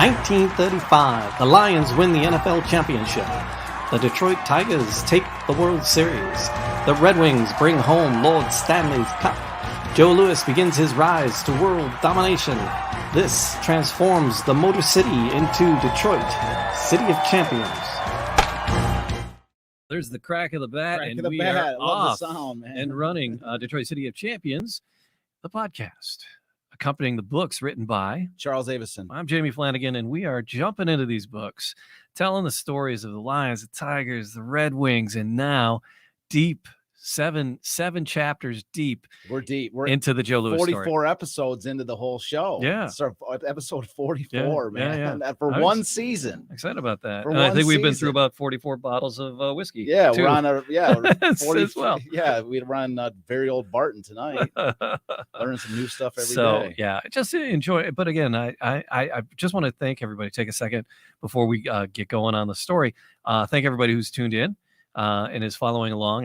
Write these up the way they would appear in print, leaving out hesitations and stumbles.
1935, the Lions win the NFL championship. The Detroit Tigers take the World Series. The Red Wings bring home Lord Stanley's Cup. Joe Louis begins his rise to world domination. This transforms the Motor City into Detroit, City of Champions. There's the crack of the bat, Crack and of the we bat. are Love off the sound, man. and running Detroit City of Champions, the podcast, accompanying the books written by Charles Avison. I'm Jamie Flanagan, and we are jumping into these books, telling the stories of the Lions, the Tigers, the Red Wings, and now deep, seven chapters deep. We're deep. We're into the Joe Louis 44 story. Episodes into the whole show. Yeah. It's our episode 44, man. Yeah. For one season. Excited about that. For And I one think we've been season. through about 44 bottles of whiskey. Yeah, too. we're on a 40 as well. Yeah, we'd run very old Barton tonight. Learning some new stuff every day. So yeah, just enjoy it. But again, I just want to thank everybody. Take a second before we get going on the story. Thank everybody who's tuned in and is following along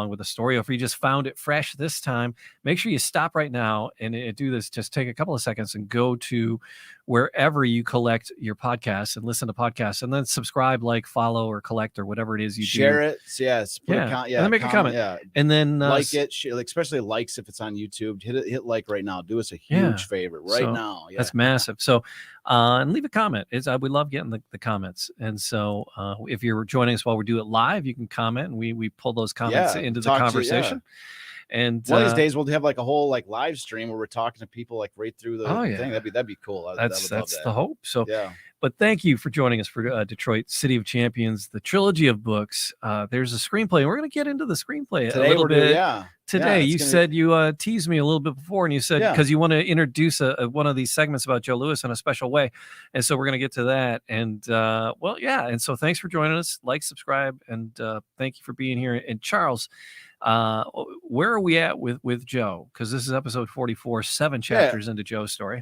with the story. Or if you just found it fresh this time, make sure you stop right now and do this. Just take a couple of seconds and go to wherever you collect your podcasts and listen to podcasts, and then subscribe, like, follow, or collect, or whatever it is you share do. it. Yes. And then make a comment. Yeah. And then Like it, share, especially likes if it's on YouTube. Hit like right now. Do us a huge favor right now. Yeah. That's massive. So, and leave a comment. We love getting the comments. And so, if you're joining us while we do it live, you can comment, and we pull those comments into the conversation. And one of these days we'll have like a whole live stream where we're talking to people right through the thing. That'd be cool. That's the hope. So yeah. But thank you for joining us for Detroit City of Champions, the trilogy of books. There's a screenplay, and we're going to get into the screenplay today, a little bit. Today, you said you teased me a little bit before, and you said because you want to introduce one of these segments about Joe Louis in a special way, and so we're going to get to that. And and so thanks for joining us. Like, subscribe, and thank you for being here. And Charles, where are we at with Joe? Because this is episode 44, 7 chapters into Joe's story.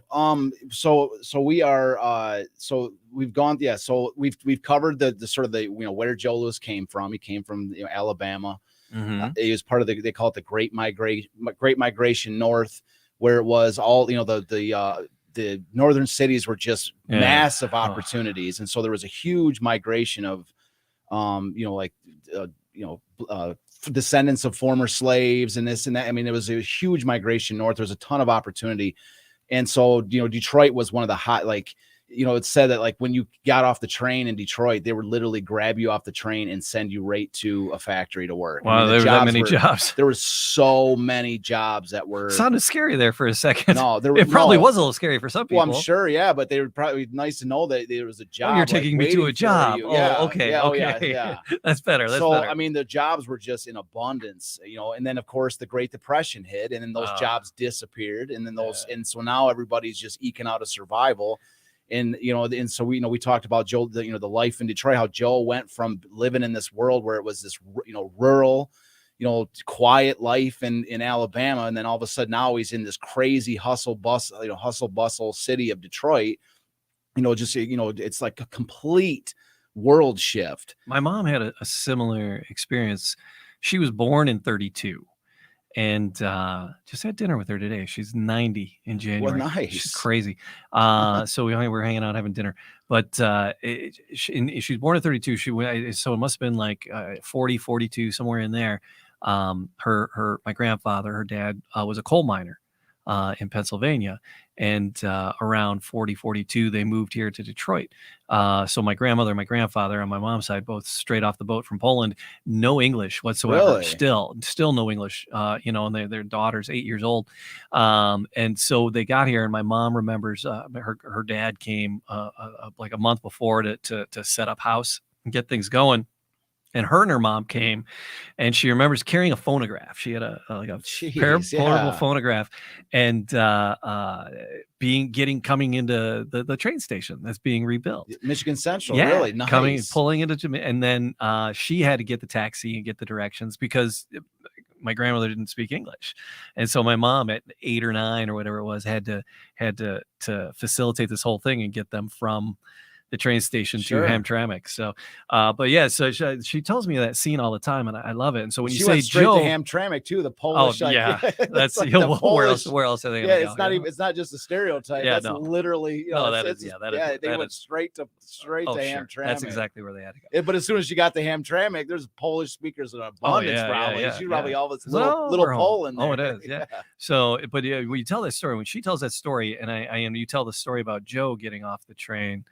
So we are so we've gone so we've covered the sort of the where Joe Louis came from. He came from Alabama. Mm-hmm. He was part of they call it the Great Migration North, where it was all the northern cities were just massive opportunities, and so there was a huge migration of descendants of former slaves and this and that. I mean, it was a huge migration north. There was a ton of opportunity, and so Detroit was one of the hot it said that when you got off the train in Detroit, they would literally grab you off the train and send you right to a factory to work. Wow, there were that many jobs. There were so many jobs that were sounded scary there for a second. No, it probably was a little scary for some people. Well, I'm sure, yeah, but they were probably nice to know that there was a job. Oh, you're taking me to a job. Oh, okay. Yeah. That's better. Better. I mean, the jobs were just in abundance, and then of course the Great Depression hit, and then those jobs disappeared, and then and so now everybody's just eking out a survival. And so we talked about Joe, the life in Detroit, how Joe went from living in this world where it was this rural, quiet life in Alabama, and then all of a sudden now he's in this crazy hustle bustle city of Detroit. It's like a complete world shift. My mom had a similar experience. She was born in 1932. And just had dinner with her today. She's 90 in January. Well, nice. She's crazy. So we were hanging out having dinner. But she's born in 1932. So it must have been 40, 42, somewhere in there. My grandfather, her dad, was a coal miner in Pennsylvania. And around 40, 42, they moved here to Detroit. So my grandmother, my grandfather on my mom's side, both straight off the boat from Poland, no English whatsoever. Really? Still no English, and their daughter's 8 years old. And so they got here, and my mom remembers her dad came like a month before to set up house and get things going. And her mom came, and she remembers carrying a phonograph. She had a portable phonograph, and coming into the train station that's being rebuilt, Michigan Central. Really nice. Pulling into Jamaica, and then she had to get the taxi and get the directions because my grandmother didn't speak English, and so my mom at 8 or 9 or whatever it was had to facilitate this whole thing and get them from the train station Sure. to Hamtramck. So, but yeah, so she tells me that scene all the time, and I love it. And so when She you went say straight Joe, to Hamtramck too, the Polish. yeah, that's like where Polish, else are they? Yeah, Gonna it's go? not even. It's not just a stereotype. Yeah, That's no. literally. No, It's, that it's is just, that is they that went is, straight to sure. Hamtramck. That's exactly where they had to go. But as soon as you got to Hamtramck, there's Polish speakers in abundance. Probably she's probably all this little Poland there. Oh, it is. Yeah. So, but yeah, when you tell that story, when she tells that story, and you tell the story about Joe getting off the train.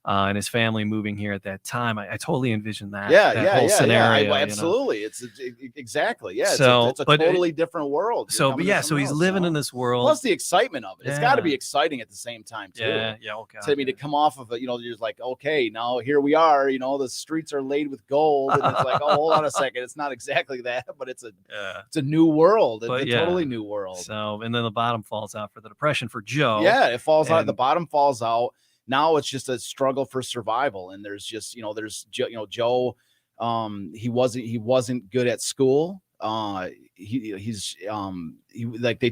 And his family moving here at that time, I totally envisioned that. Whole scenario. Absolutely, it's exactly. Yeah, so, it's a totally different world. So, but yeah, so he's living in this world. Plus the excitement of it. It's got to be exciting at the same time too. Yeah. Okay. So, I mean, to come off of it, you're just like, okay, now here we are. The streets are laid with gold, and it's like, oh, hold on a second, it's not exactly that, but it's a new world. It's a totally new world. So, and then the bottom falls out for the Depression for Joe. Yeah, it falls out. The bottom falls out. Now it's just a struggle for survival, and there's just Joe. He wasn't good at school. They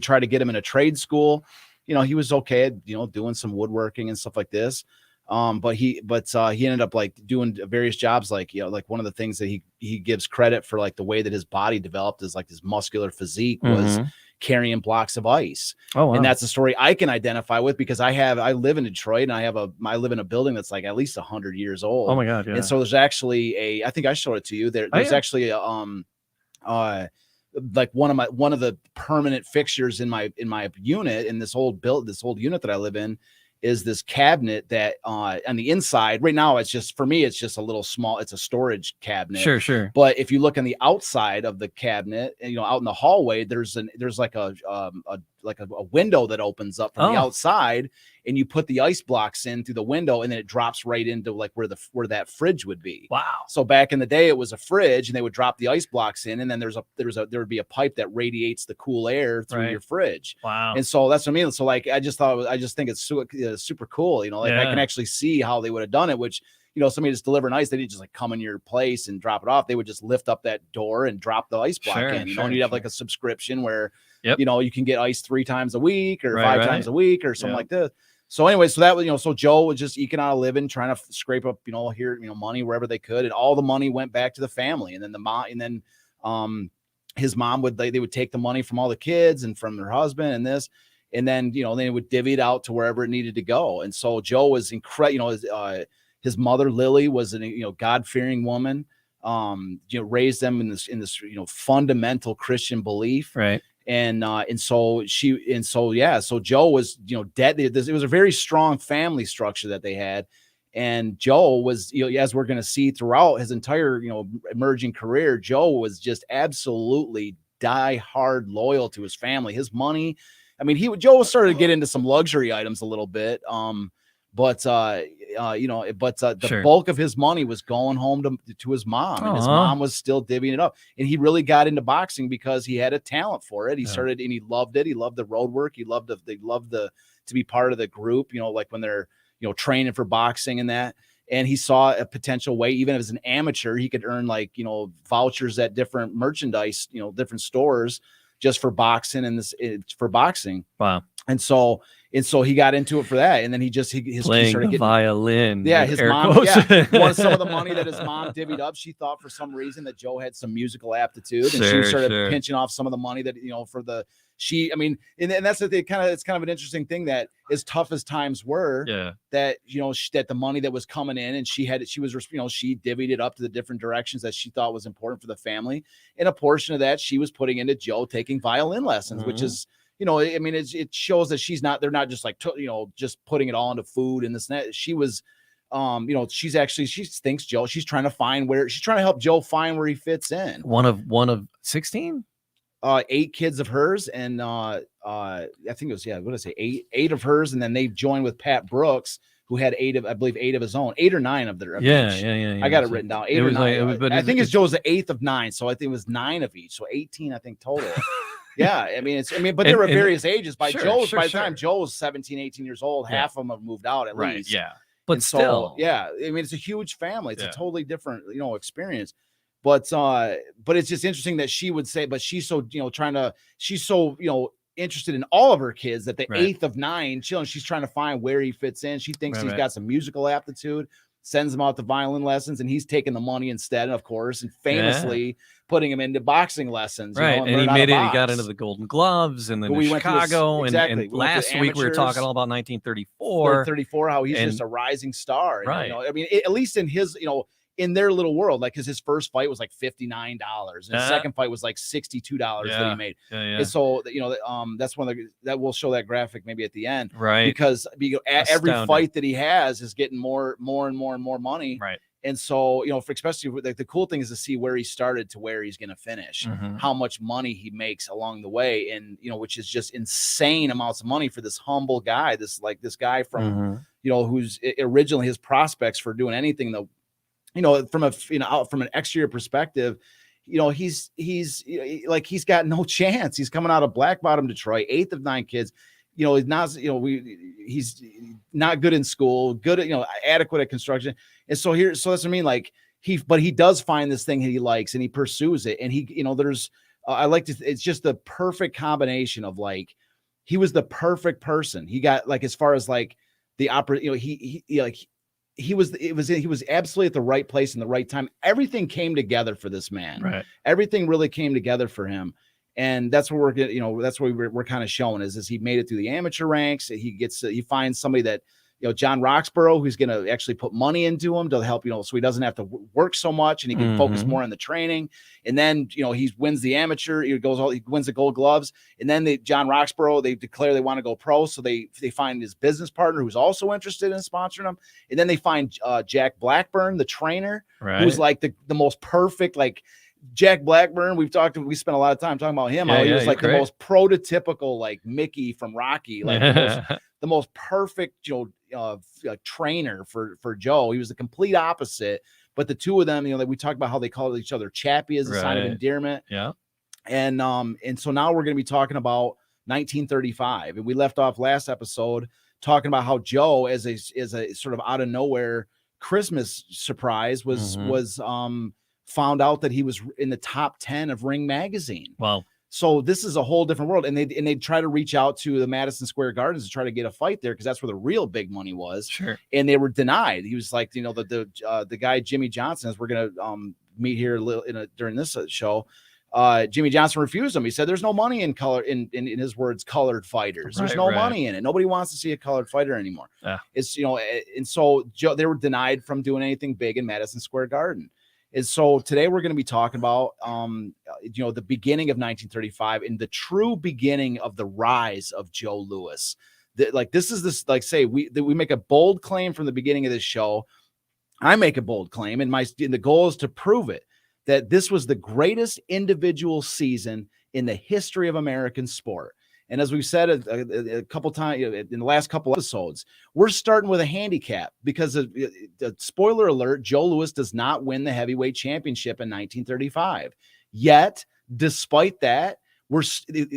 try to get him in a trade school. He was okay at doing some woodworking and stuff like this. But he ended up like doing various jobs, like one of the things that he gives credit for, like the way that his body developed is like his muscular physique was carrying blocks of ice. Oh, wow. And that's a story I can identify with because I live in Detroit, and I live in a building that's like at least 100 years old. Oh my God. Yeah. And so there's actually I think I showed it to you. There's actually like one of the permanent fixtures in my unit in this old unit that I live in is this cabinet that on the inside right now, it's just, for me, it's just a little small, it's a storage cabinet. Sure. But if you look on the outside of the cabinet, out in the hallway, there's like a window that opens up from the outside, and you put the ice blocks in through the window, and then it drops right into like where that fridge would be. Wow. So back in the day, it was a fridge, and they would drop the ice blocks in, and then there would be a pipe that radiates the cool air through your fridge. Wow. And so that's what I mean. So like, I just think it's super cool. I can actually see how they would have done it, which, somebody just delivering ice, they didn't just like come in your place and drop it off. They would just lift up that door and drop the ice block in. And you'd have like a subscription where, you can get ice 3 times a week or 5 times a week or something like this. So anyway, so that was, so Joe was just eking out a living, trying to scrape up, money wherever they could. And all the money went back to the family. And then his mom they would take the money from all the kids and from their husband and this, and then, they would divvy it out to wherever it needed to go. And so Joe was incredible. His mother, Lily, was a God-fearing woman, raised them in this, fundamental Christian belief. Right. So Joe was, dead. It was a very strong family structure that they had. And Joe was, as we're going to see throughout his entire, emerging career, Joe was just absolutely die-hard loyal to his family. His money, Joe started to get into some luxury items a little bit. The bulk of his money was going home to his mom, and his mom was still divvying it up. And he really got into boxing because he had a talent for it. He started, and he loved it. He loved the road work. He loved to be part of the group, like when they're, training for boxing and that. And he saw a potential way, even as an amateur, he could earn like, vouchers at different merchandise, different stores just for boxing for boxing. Wow. And so he got into it for that. And then he playing started getting violin. Yeah. His mom, wanted some of the money that his mom divvied up. She thought for some reason that Joe had some musical aptitude, and she started pinching off some of the money that, and that's the thing, it's kind of an interesting thing that as tough as times were, that, that the money that was coming in, and she divvied it up to the different directions that she thought was important for the family. And a portion of that she was putting into Joe taking violin lessons, which is, it shows that they're not just like, just putting it all into food and this and that. She was, she thinks Joe, she's trying to help Joe find where he fits in. One of 16? 8 kids of hers, and I think it was 8 of hers, and then they joined with Pat Brooks, who had 8 of his own, 8 or 9 of their. Yeah. I got it written down. 8 or 9. I think Joe's the 8th of 9, so I think it was 9 of each, so 18, I think total. Yeah, but they were at various ages. By the time Joe was 17, 18 years old, half of them have moved out at least. Yeah, but still, it's a huge family. It's a totally different, experience. But it's just interesting that she would say, but she's so, she's so, interested in all of her kids that the 8th of 9, she's trying to find where he fits in. She thinks he's got some musical aptitude, sends him out to violin lessons, and he's taking the money instead, of course, and famously putting him into boxing lessons. Right. You know, and he learn how to made it. He box. got into the Golden Gloves, and then But to we went to this- Chicago. exactly. And We went to last week we were talking all about 1934. 34, how he's and- just a rising star. And, Right. you know, I mean, at least in his, you know, in their little world, like, because his first fight was like $59, and his second fight was like $62 that he made. Yeah. And so, you know, that's one of the, that we'll show that graphic maybe at the end, Right. because every Astounding. fight that he has is getting more and more money. Right. And so, you know, for especially the cool thing is to see where he started to where he's going to finish, Mhm. how much money he makes along the way. And, you know, which is just insane amounts of money for this humble guy, this guy from, Mhm. you know, who's originally his prospects for doing anything though, you know, from an exterior perspective, you know, he's got no chance. He's coming out of Black Bottom, Detroit, 8th of 9 kids. You know, he's not, you know, he's not good in school, good at, you know, adequate at construction. And so that's what I mean. Like but he does find this thing that he likes, and he pursues it. And he, you know, there's, it's just the perfect combination of, like, he was the perfect person. He got, like, as far as like the opera, you know, he was absolutely at the right place in the right time. Everything came together for this man. Right. Everything really came together for him. And that's what we're getting, you know, that's what we're kind of showing is he made it through the amateur ranks. He finds somebody that, you know, John Roxborough, who's going to actually put money into him to help, you know, so he doesn't have to work so much, and he can focus more on the training. And then, you know, he wins the amateur, he wins the Gold Gloves. And then John Roxborough, they declare they want to go pro. So they find his business partner who's also interested in sponsoring him. And then they find Jack Blackburn, the trainer, who's like the most perfect, like, Jack Blackburn, we spent a lot of time talking about him. He was like the most prototypical, like, Mickey from Rocky, like the most perfect, you know, trainer for Joe. He was the complete opposite. But the two of them, you know, like we talked about how they called each other Chappie as a sign of endearment. Yeah. And so now we're going to be talking about 1935, and we left off last episode talking about how Joe, as a sort of out of nowhere Christmas surprise, was found out that he was in the top 10 of Ring magazine. Wow. So this is a whole different world. And they try to reach out to the Madison Square Gardens to try to get a fight there, because that's where the real big money was. Sure. And they were denied. He was like, you know, the guy Jimmy Johnson, as we're going to meet here during this show, Jimmy Johnson refused him. He said, there's no money in color, in his words, colored fighters. There's no money in it. Nobody wants to see a colored fighter anymore. Yeah. It's, you know, and so they were denied from doing anything big in Madison Square Garden. And so today we're going to be talking about, you know, the beginning of 1935 and the true beginning of the rise of Joe Louis. We make a bold claim from the beginning of this show. I make a bold claim, and the goal is to prove it, that this was the greatest individual season in the history of American sport. And as we've said a couple times in the last couple episodes, we're starting with a handicap because spoiler alert, Joe Louis does not win the heavyweight championship in 1935. Yet, despite that,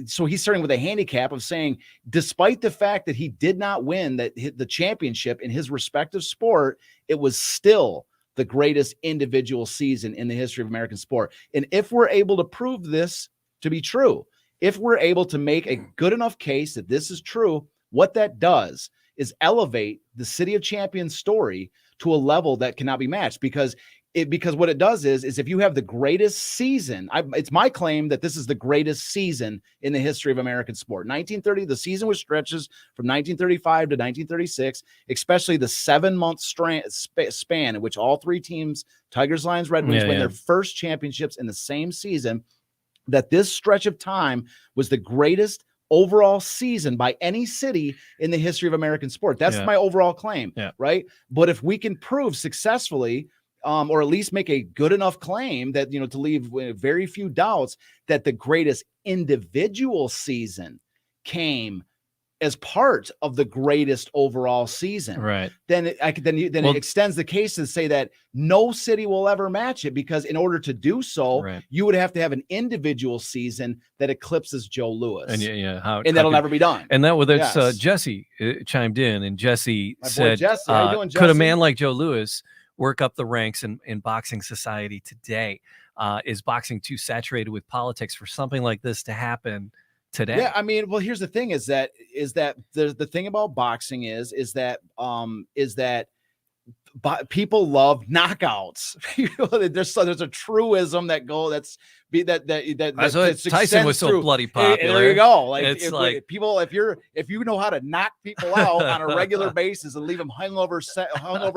so he's starting with a handicap of saying, despite the fact that he did not win the championship in his respective sport, it was still the greatest individual season in the history of American sport. And if we're able to prove this to be true, if we're able to make a good enough case that this is true, what that does is elevate the City of Champions story to a level that cannot be matched, because what it does is if you have the greatest season, it's my claim that this is the greatest season in the history of American sport. 1930, the season was stretches from 1935 to 1936, especially the 7-month span in which all three teams, Tigers, Lions, Red Wings, win their first championships in the same season. That this stretch of time was the greatest overall season by any city in the history of American sport. That's my overall claim, right? But if we can prove successfully, or at least make a good enough claim that, you know, to leave very few doubts that the greatest individual season came as part of the greatest overall season, right? Then it extends the case to say that no city will ever match it, because in order to do so, you would have to have an individual season that eclipses Joe Louis, and that'll never be done. And that's Jesse chimed in, and Jesse said, Jesse, how you doing, Jesse? Could a man like Joe Louis work up the ranks in boxing society today? Is boxing too saturated with politics for something like this to happen today? Yeah, I mean, well, here's the thing: is that the thing about boxing is that but people love knockouts. There's a truism that Tyson was so bloody popular. There you go. Like it's if you know how to knock people out on a regular basis and leave them hung over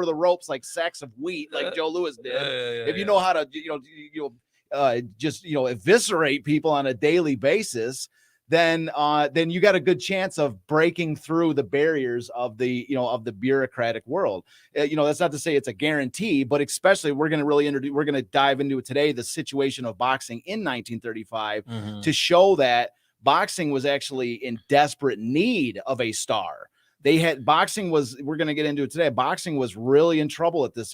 the ropes like sacks of wheat, like Joe Louis did. If you know how to just eviscerate people on a daily basis, then you got a good chance of breaking through the barriers of the bureaucratic world. That's not to say it's a guarantee, but especially we're going to dive into it today, the situation of boxing in 1935 to show that boxing was actually in desperate need of a star. We're going to get into it today. Boxing was really in trouble at this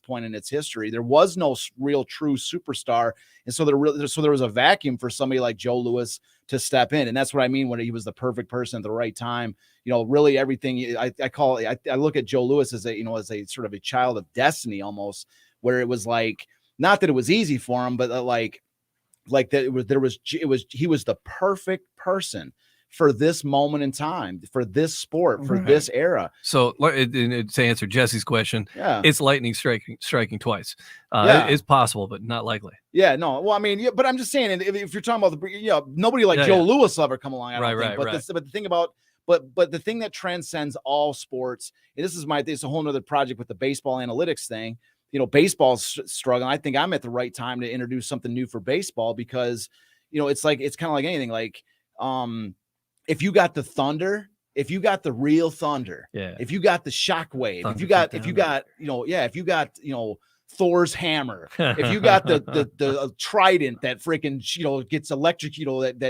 point in its history. There was no real true superstar. And so there was a vacuum for somebody like Joe Louis to step in. And that's what I mean when he was the perfect person at the right time. Really everything I look at Joe Louis as a sort of a child of destiny almost, where it was like, not that it was easy for him, but he was the perfect person for this moment in time, for this sport, for this era. So to answer Jesse's question, it's lightning striking twice. It's possible, but not likely. Yeah, no. Well, I mean, but I'm just saying, if you're talking about nobody like Joe Louis will ever come along. But the thing that transcends all sports, and it's a whole nother project with the baseball analytics thing. Baseball's struggling. I think I'm at the right time to introduce something new for baseball because, it's kind of like anything. Like, if you got the thunder, if you got the real thunder, if you got the shockwave, if you got Thor's hammer, if you got the trident that freaking gets electric, that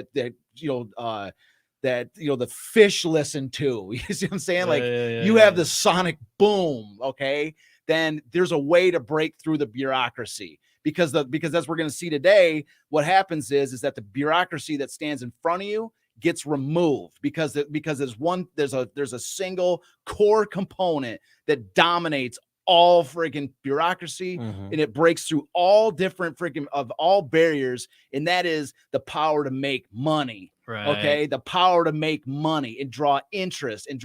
the fish listen to. You see what I'm saying? You have the sonic boom, okay? Then there's a way to break through the bureaucracy. Because as we're going to see today, what happens is that the bureaucracy that stands in front of you gets removed because there's a single core component that dominates all freaking bureaucracy, and it breaks through all different all barriers, and that is the power to make money. Right. Okay, the power to make money and draw interest and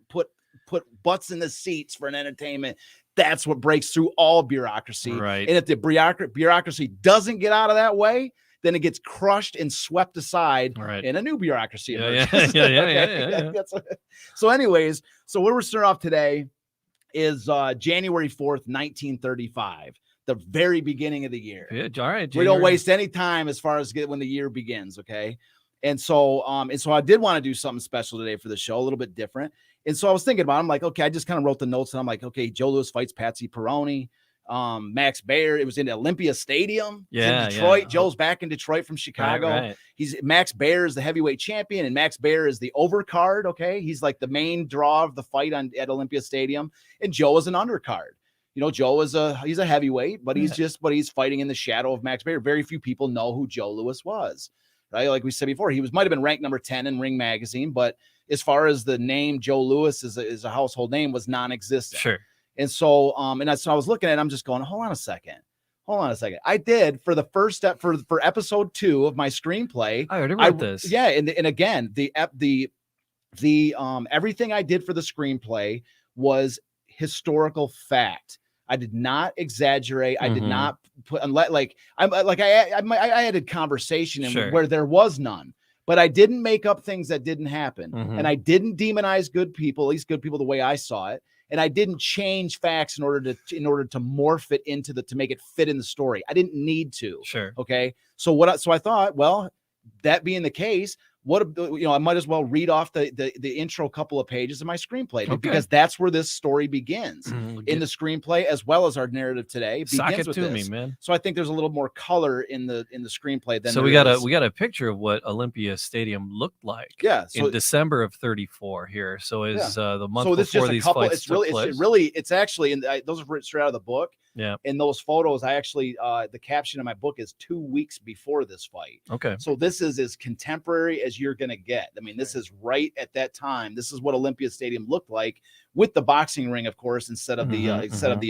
put butts in the seats for an entertainment. That's what breaks through all bureaucracy. Right. And if the bureaucracy doesn't get out of that way, then it gets crushed and swept aside, and a new bureaucracy emerges. So anyways, so where we're starting off today is January 4th, 1935, the very beginning of the year. All right. We don't waste any time as far as when the year begins, okay? And so I did want to do something special today for the show, a little bit different. And so I was thinking about it. I'm like, okay, I just kind of wrote the notes, and I'm like, okay, Joe Louis fights Patsy Perrone. Max Baer, it was in Olympia Stadium. In Detroit. Joe's back in Detroit from Chicago. Right. Max Baer is the heavyweight champion, and Max Baer is the overcard. Okay, he's like the main draw of the fight at Olympia Stadium, and Joe is an undercard. Joe is he's a heavyweight, but he's fighting in the shadow of Max Baer. Very few people know who Joe Louis was, right? Like we said before, he might have been ranked number 10 in Ring Magazine, but as far as the name Joe Louis is a household name, was non-existent. Sure. And so, so I was looking at it, I'm just going, hold on a second. I did for the first step for episode 2 of my screenplay. I already wrote this. Yeah. And again, the everything I did for the screenplay was historical fact. I did not exaggerate. I did not put, I added conversation where there was none. But I didn't make up things that didn't happen. And I didn't demonize good people, at least good people the way I saw it. And I didn't change facts in order to morph it to make it fit in the story. I didn't need to. Sure. Okay. So I thought, well, that being the case, I might as well read off the intro couple of pages of my screenplay because that's where this story begins in the screenplay, as well as our narrative today. Sock it to me, man. So I think there's a little more color in the screenplay than so we got a picture of what Olympia Stadium looked like. Yeah, so in December of 34 here. So is the month so this before just these a couple. fights It's actually those are written straight out of the book. Yeah. In those photos, I actually the caption of my book is 2 weeks before this fight. Okay. So this is as contemporary as you're gonna get. I mean, this is right at that time. This is what Olympia Stadium looked like with the boxing ring, of course, instead of the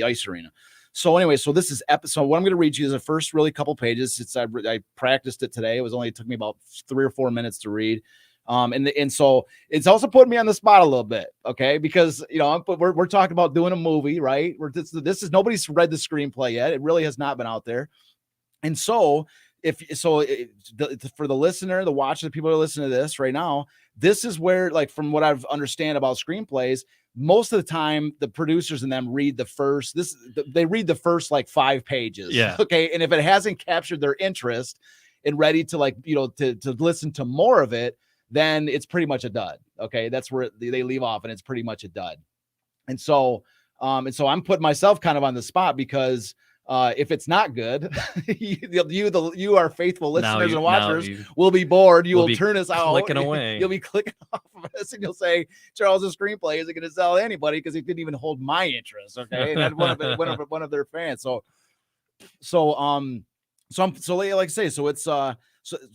ice arena. So anyway, so this is episode. What I'm going to read you is the first really couple pages. I practiced it today. It took me about 3 or 4 minutes to read. And so it's also putting me on the spot a little bit, okay? Because we're talking about doing a movie, right? This is nobody's read the screenplay yet. It really has not been out there. And so for the listener, the watcher, the people who are listening to this right now, this is where, like, from what I've understand about screenplays, most of the time the producers and them read the first like 5 pages. Yeah. Okay. And if it hasn't captured their interest and ready to, like, to listen to more of it, then it's pretty much a dud. Okay. That's where they leave off, and it's pretty much a dud. And so I'm putting myself kind of on the spot, because if it's not good, you our faithful listeners and watchers will be bored. You will turn us out. Clicking away. You'll be clicking off of us, and you'll say, Charles' screenplay isn't going to sell anybody because he didn't even hold my interest. Okay. And one of their fans. So like I say, so it's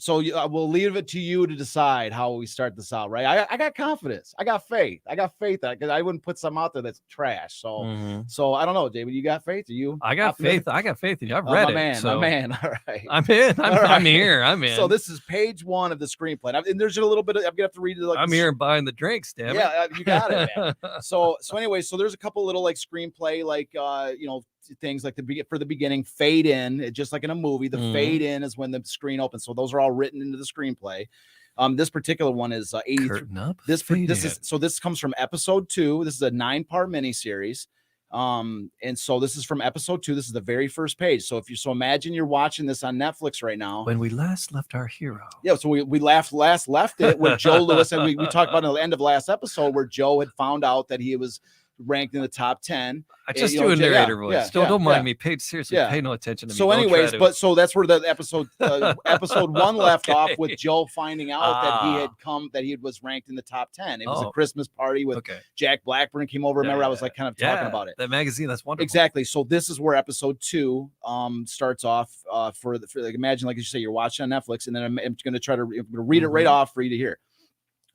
we'll leave it to you to decide how we start this out, right? I got confidence. I got faith that, because I wouldn't put some out there that's trash. So I don't know, David, you got faith? I got faith. I got faith in you. I've read it. My man. All right. I'm in. I'm here. I'm in. So this is page 1 of the screenplay. And there's a little bit I'm gonna have to read it. I'm here buying the drinks, damn it. Yeah, you got it, man. So anyway, so there's a couple little, like, screenplay, like, things like for the beginning, fade in, just like in a movie. The fade in is when the screen opens. So those are all written into the screenplay. This particular one is 83. This comes from episode 2. This is a 9-part miniseries. And so this is from episode 2. This is the very first page. So imagine you're watching this on Netflix right now. When we last left our hero. Yeah. So we left it with Joe Lewis, and we talked about in the end of last episode where Joe had found out that he was ranked in the top 10. I just do a narrator voice. Don't mind me. Seriously, pay no attention to me. So anyways, so that's where the episode 1 left off, with Joe finding out that he was ranked in the top 10. It was a Christmas party with Jack Blackburn came over. Remember, I was like kind of talking about it. That magazine, that's wonderful. Exactly. So this is where episode 2 starts off for like, imagine, like you say, you're watching on Netflix, and then I'm going to try to read it right off for you to hear.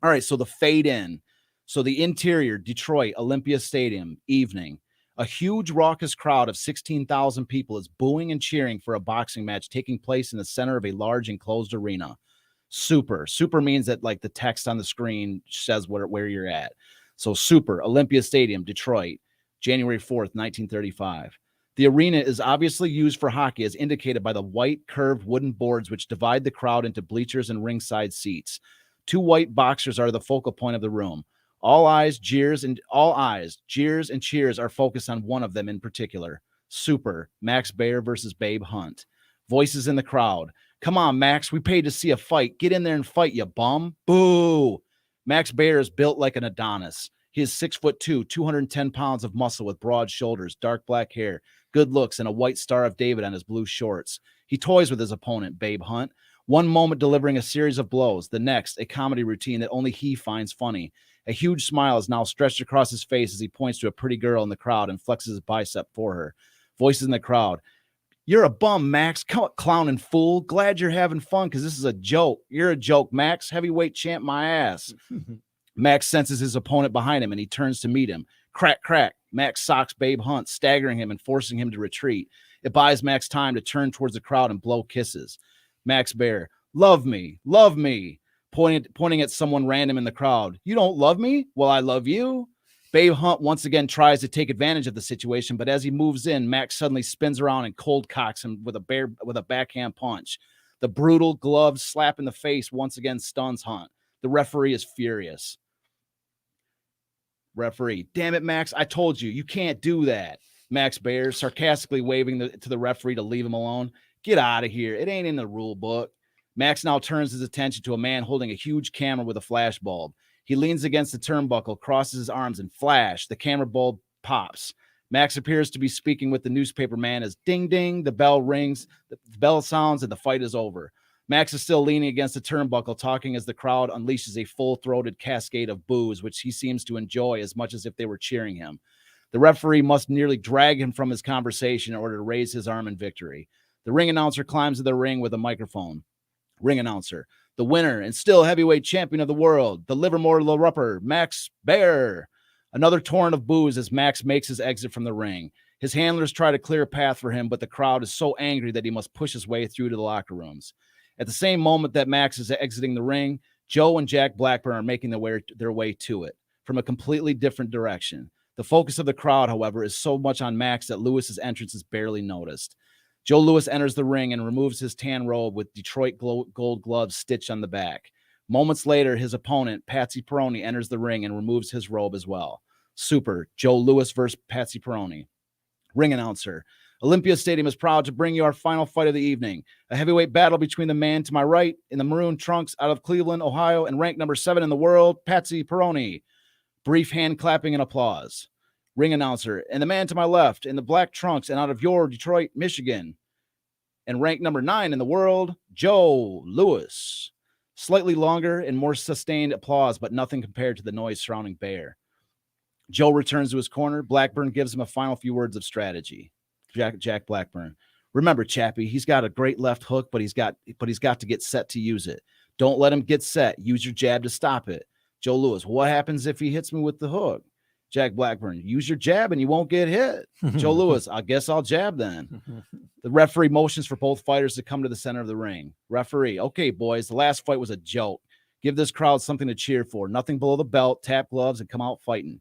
All right. So the fade in. So the interior, Detroit, Olympia Stadium, evening. A huge raucous crowd of 16,000 people is booing and cheering for a boxing match taking place in the center of a large enclosed arena. Super means that, like, the text on the screen says where you're at. So super, Olympia Stadium, Detroit, January 4th, 1935. The arena is obviously used for hockey, as indicated by the white curved wooden boards which divide the crowd into bleachers and ringside seats. 2 white boxers are the focal point of the room. All eyes, jeers, and cheers are focused on one of them in particular. Super, Max Baer versus Babe Hunt. Voices in the crowd. Come on, Max, we paid to see a fight. Get in there and fight, you bum. Boo. Max Baer is built like an Adonis. He is 6'2", 210 pounds of muscle with broad shoulders, dark black hair, good looks, and a white Star of David on his blue shorts. He toys with his opponent, Babe Hunt. One moment delivering a series of blows, the next a comedy routine that only he finds funny. A huge smile is now stretched across his face as he points to a pretty girl in the crowd and flexes his bicep for her. Voices in the crowd. You're a bum, Max. Come on, clowning fool. Glad you're having fun because this is a joke. You're a joke, Max. Heavyweight champ, my ass. Max senses his opponent behind him and he turns to meet him. Crack, crack. Max socks Babe Hunt, staggering him and forcing him to retreat. It buys Max time to turn towards the crowd and blow kisses. Max Baer. Love me. Love me. Pointing at someone random in the crowd. You don't love me? Well, I love you. Babe Hunt once again tries to take advantage of the situation, but as he moves in, Max suddenly spins around and cold cocks him with a backhand punch. The brutal gloved slap in the face once again stuns Hunt. The referee is furious. Referee, damn it, Max, I told you, you can't do that. Max Baer sarcastically waving to the referee to leave him alone. Get out of here. It ain't in the rule book. Max now turns his attention to a man holding a huge camera with a flash bulb. He leans against the turnbuckle, crosses his arms, and flash, the camera bulb pops. Max appears to be speaking with the newspaper man as ding, ding, the bell rings, the bell sounds, and the fight is over. Max is still leaning against the turnbuckle, talking as the crowd unleashes a full-throated cascade of boos, which he seems to enjoy as much as if they were cheering him. The referee must nearly drag him from his conversation in order to raise his arm in victory. The ring announcer climbs to the ring with a microphone. Ring announcer, the winner and still heavyweight champion of the world, the Livermore LaRupper, Max Baer. Another torrent of boos as Max makes his exit from the ring. His handlers try to clear a path for him, but the crowd is so angry that he must push his way through to the locker rooms. At the same moment that Max is exiting the ring, Joe and Jack Blackburn are making their way to it from a completely different direction. The focus of the crowd, however, is so much on Max that Lewis's entrance is barely noticed. Joe Louis enters the ring and removes his tan robe with Detroit gold gloves stitched on the back. Moments later, his opponent, Patsy Perroni, enters the ring and removes his robe as well. Super. Joe Louis versus Patsy Perroni. Ring announcer. Olympia Stadium is proud to bring you our final fight of the evening. A heavyweight battle between the man to my right in the maroon trunks out of Cleveland, Ohio, and ranked number 7 in the world, Patsy Perroni. Brief hand clapping and applause. Ring announcer. And the man to my left in the black trunks and out of your Detroit, Michigan, and ranked number 9 in the world, Joe Louis. Slightly longer and more sustained applause, but nothing compared to the noise surrounding Bear. Joe returns to his corner. Blackburn gives him a final few words of strategy. Jack Blackburn. Remember, Chappie, he's got a great left hook, but he's got to get set to use it. Don't let him get set. Use your jab to stop it. Joe Louis. What happens if he hits me with the hook? Jack Blackburn. Use your jab and you won't get hit. Joe Louis. I guess I'll jab then. The referee motions for both fighters to come to the center of the ring. Referee. Okay, boys, the last fight was a joke. Give this crowd something to cheer for. Nothing below the belt. Tap gloves and come out fighting.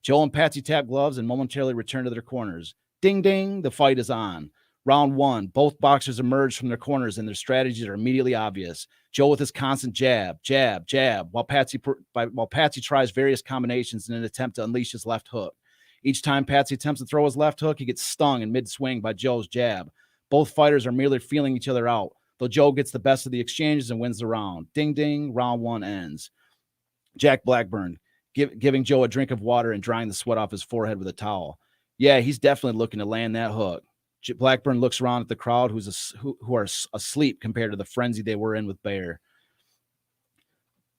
Joe and Patsy tap gloves and momentarily return to their corners. Ding, ding. The fight is on. Round 1. Both boxers emerge from their corners and their strategies are immediately obvious. Joe with his constant jab, while Patsy tries various combinations in an attempt to unleash his left hook. Each time Patsy attempts to throw his left hook, he gets stung in mid-swing by Joe's jab. Both fighters are merely feeling each other out, though Joe gets the best of the exchanges and wins the round. Ding, ding. Round 1 ends. Jack Blackburn, giving Joe a drink of water and drying the sweat off his forehead with a towel. Yeah, he's definitely looking to land that hook. Blackburn looks around at the crowd who are asleep compared to the frenzy they were in with Bear.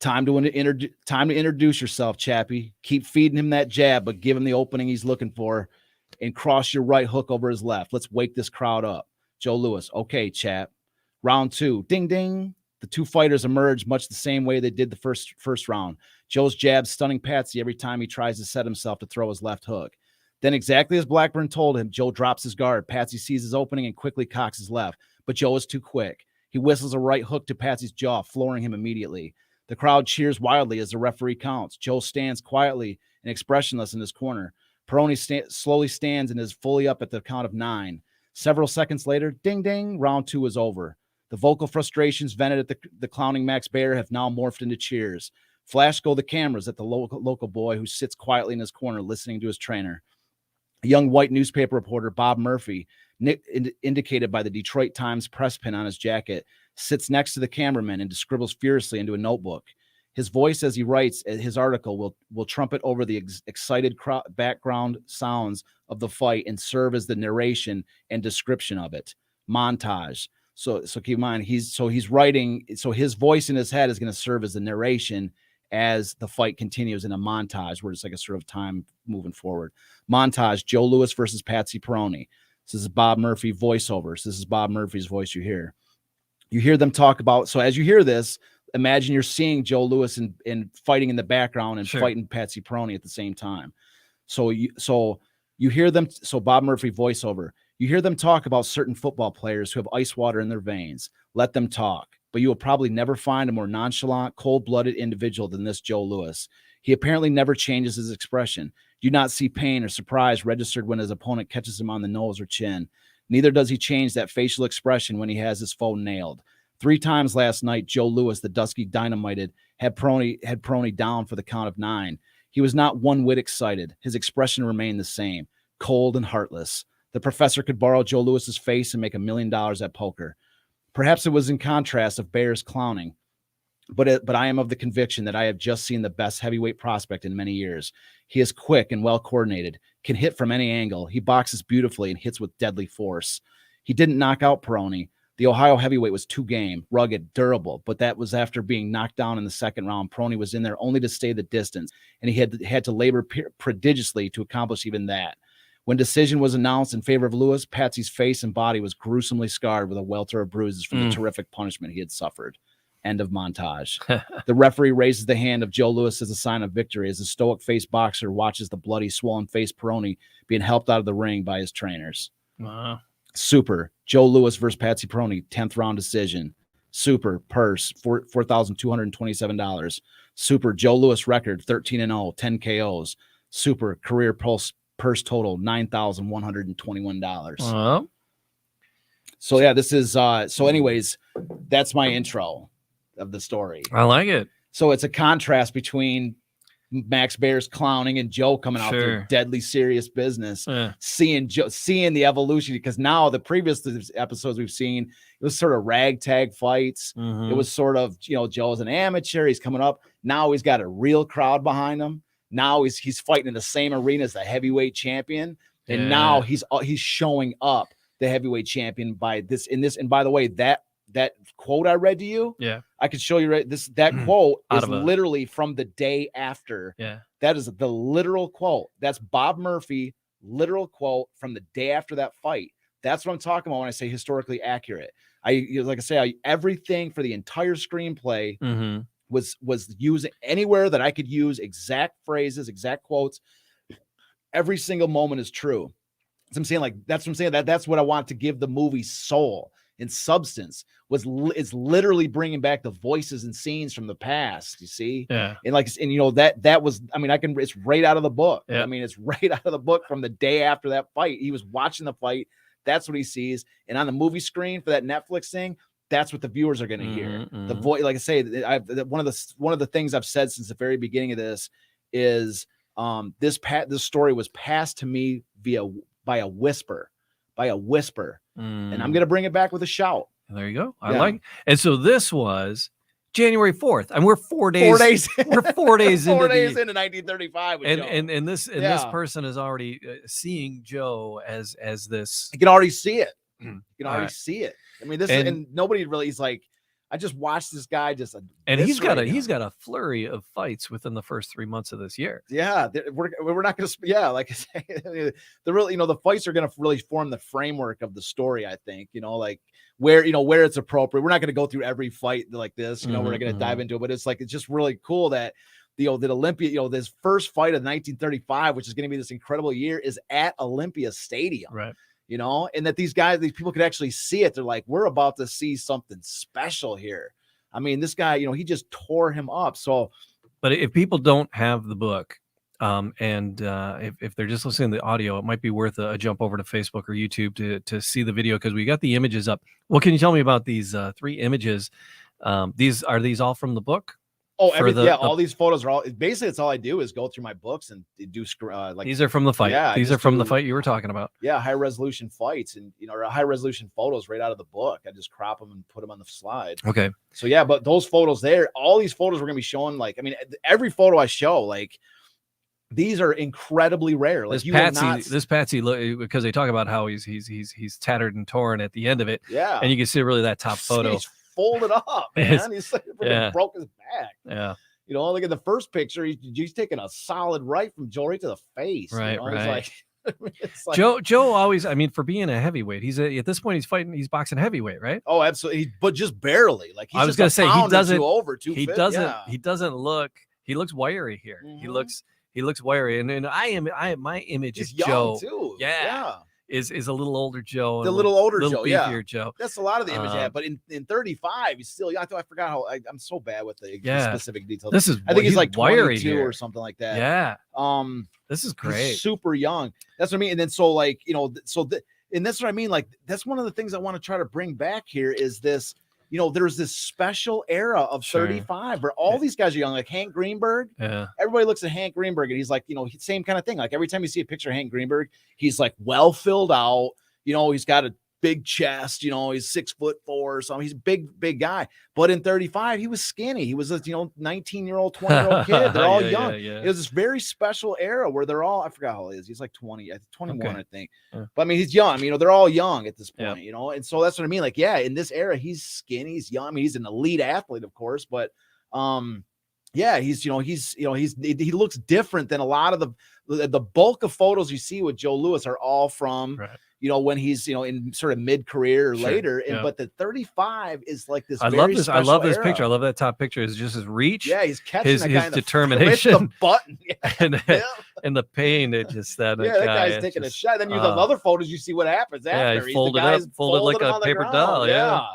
Time to introduce yourself, Chappie. Keep feeding him that jab, but give him the opening he's looking for and cross your right hook over his left. Let's wake this crowd up. Joe Louis. Okay, chap. Round 2. Ding, ding. The two fighters emerge much the same way they did the first round. Joe's jab stunning Patsy every time he tries to set himself to throw his left hook. Then, exactly as Blackburn told him, Joe drops his guard. Patsy sees his opening and quickly cocks his left, but Joe is too quick. He whistles a right hook to Patsy's jaw, flooring him immediately. The crowd cheers wildly as the referee counts. Joe stands quietly and expressionless in his corner. Perroni slowly stands and is fully up at the count of 9. Several seconds later, ding, ding, round 2 is over. The vocal frustrations vented at the clowning Max Bear have now morphed into cheers. Flash go the cameras at the local boy who sits quietly in his corner listening to his trainer. A young white newspaper reporter, Bob Murphy, indicated by the Detroit Times press pin on his jacket, sits next to the cameraman and scribbles furiously into a notebook. His voice as he writes his article will trumpet over the excited background sounds of the fight and serve as the narration and description of it. Montage. So keep in mind, he's writing, so his voice in his head is going to serve as the narration as the fight continues in a montage where it's like a sort of time moving forward. Montage, Joe Louis versus Patsy Perroni. This is Bob Murphy voiceovers. This is Bob Murphy's voice you hear. You hear them talk about, so as you hear this, imagine you're seeing Joe Louis and fighting in the background and fighting Patsy Perroni at the same time. So you hear them, so Bob Murphy voiceover. You hear them talk about certain football players who have ice water in their veins. Let them talk. But you will probably never find a more nonchalant, cold-blooded individual than this Joe Louis. He apparently never changes his expression. Do not see pain or surprise registered when his opponent catches him on the nose or chin. Neither does he change that facial expression when he has his foe nailed. 3 times last night, Joe Louis, the Dusky Dynamited, had Perroni down for the count of 9. He was not one whit excited. His expression remained the same, cold and heartless. The professor could borrow Joe Louis's face and make $1 million at poker. Perhaps it was in contrast of Bear's clowning, but I am of the conviction that I have just seen the best heavyweight prospect in many years. He is quick and well coordinated, can hit from any angle. He boxes beautifully and hits with deadly force. He didn't knock out Perroni. The Ohio heavyweight was too game, rugged, durable, but that was after being knocked down in the second round. Perroni was in there only to stay the distance, and he had to labor prodigiously to accomplish even that. When decision was announced in favor of Louis, Patsy's face and body was gruesomely scarred with a welter of bruises from the terrific punishment he had suffered. End of montage. The referee raises the hand of Joe Louis as a sign of victory as the stoic-faced boxer watches the bloody, swollen-faced Perroni being helped out of the ring by his trainers. Wow. Super. Joe Louis versus Patsy Perroni, 10th round decision. Super purse, $4,227. Super Joe Louis record, 13-0, 10 KOs. Super career purse total, $9,121. Well, So yeah, this is so anyways, that's my intro of the story. I like it. So it's a contrast between Max Bayer's clowning and Joe coming out there deadly serious business, seeing the evolution, because now the previous episodes we've seen, it was sort of ragtag fights. It was sort of, Joe's an amateur, he's coming up. Now he's got a real crowd behind him. Now he's fighting in the same arena as the heavyweight champion. And now he's showing up the heavyweight champion by this. And by the way, that quote I read to you, I could show you that quote is literally from the day after. That is the literal quote. That's Bob Murphy, literal quote from the day after that fight. That's what I'm talking about when I say historically accurate. Like I say, everything for the entire screenplay was using anywhere that I could use exact phrases, exact quotes. Every single moment is true. So I'm saying, that's what I'm saying. That's what I want to give the movie soul and substance. Is literally bringing back the voices and scenes from the past. You see, and that was. I mean, it's right out of the book. I mean, it's right out of the book from the day after that fight. He was watching the fight. That's what he sees, and on the movie screen for that Netflix thing, that's what the viewers are going to hear. The voice, like I say, one of the things I've said since the very beginning of this is this story was passed to me by a whisper, and I'm going to bring it back with a shout. There you go. I like. And so this was January 4th, and we're 4 days. We're 4 days into 1935. And this person is already seeing Joe as this. You can already see it. You can already see it. I mean, and nobody really is like. I just watched this guy and he's got a flurry of fights within the first 3 months of this year. Yeah, we're not going to. Yeah, like I say, the fights are going to really form the framework of the story. I think where it's appropriate. We're not going to go through every fight like this. We're not going to dive into it, but it's just really cool that that Olympia, this first fight of 1935, which is going to be this incredible year, is at Olympia Stadium. Right. And that these people could actually see it. They're like, we're about to see something special here. I mean, this guy, he just tore him up. So, but if people don't have the book, and if they're just listening to the audio, it might be worth a jump over to Facebook or YouTube to see the video, because we got the images up. What can you tell me about these 3 images? Are these all from the book? Oh, all these photos are all basically. It's all I do is go through my books and do these are from the fight. Yeah, these are from the fight you were talking about. Yeah, high resolution fights and high resolution photos right out of the book. I just crop them and put them on the slide. Okay. So yeah, but those photos there, all these photos we're gonna be showing. Every photo I show, these are incredibly rare. This Patsy, because they talk about how he's tattered and torn at the end of it. Yeah, and you can see really that top photo. Folded up, man. He's broke his back. Yeah. Look at the first picture. He's taking a solid right from Joe right to the face. Right. It's like Joe always. I mean, for being a heavyweight, at this point he's boxing heavyweight, right? Oh, absolutely. But just barely. I was gonna say he doesn't. He doesn't look. He looks wiry here. He looks wiry, and my image is Joe too. Yeah. Is a little older Joe. The little older Joe, beefier Joe. That's a lot of the image I have. But in 35, he's still. I forgot how. I'm so bad with the specific details. I think he's like wiry 22 here. or something like that. Yeah. This is great. He's super young. That's what I mean. And then and that's what I mean. That's one of the things I want to try to bring back here is this. There's this special era of 35 where all these guys are young, like Hank Greenberg. Yeah. Everybody looks at Hank Greenberg and he's like, same kind of thing. Like every time you see a picture of Hank Greenberg, he's like well filled out. He's got a big chest. He's 6'4" or something. He's a big guy. But in 35, he was skinny. He was a 19-year-old, 20-year-old kid. They're all young. Yeah. It was this very special era where they're all. I forgot how old he is. He's like 21, I think. Yeah. But I mean, he's young. they're all young at this point. And so that's what I mean. Like, yeah, in this era, he's skinny. He's young. I mean, he's an elite athlete, of course, but yeah, he looks different than a lot of the bulk of photos you see with Joe Louis are all from. Right. When he's in sort of mid-career or later, but the 35 is like this. I love this picture. I love that top picture. It's just his reach. Yeah, he's catching his determination, the button, and the pain. It just that guy's taking a shot. Then you have other photos. You see what happens after. He folded like a paper doll. Yeah.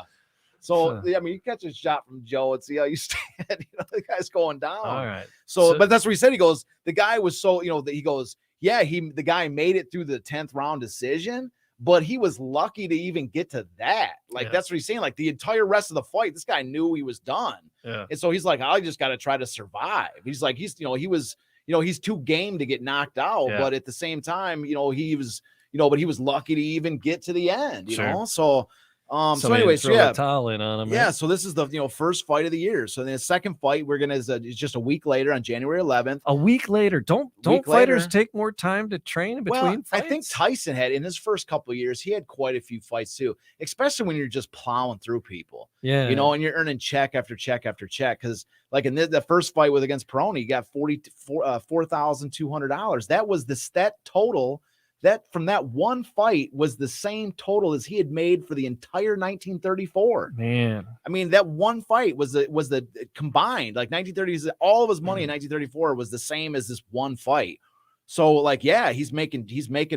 So I mean, you catch a shot from Joe and see how you stand. The guy's going down. All right. So, but that's what he said. He goes, the guy was so, he goes, yeah, the guy made it through the 10th round decision, but he was lucky to even get to that. Like, that's what he's saying. Like, the entire rest of the fight, this guy knew he was done. Yeah. And so he's like, I just got to try to survive. He's like, he's too game to get knocked out. Yeah. But at the same time, he was, but he was lucky to even get to the end, you know? So, so anyways, throw a towel in on him. Yeah. So this is the, first fight of the year. So then the second fight, is just a week later on January 11th. A week later. Don't fighters take more time to train in between fights? I think Tyson had, in his first couple of years, he had quite a few fights too, especially when you're just plowing through people. Yeah. And you're earning check after check after check. Cause like in the first fight against Peroni, he got $4,200. That was the stat total. That from that one fight was the same total as he had made for the entire 1934. Man, I mean, that one fight was the combined, like 1930s, all of his money in 1934 was the same as this one fight. So like, yeah, he's making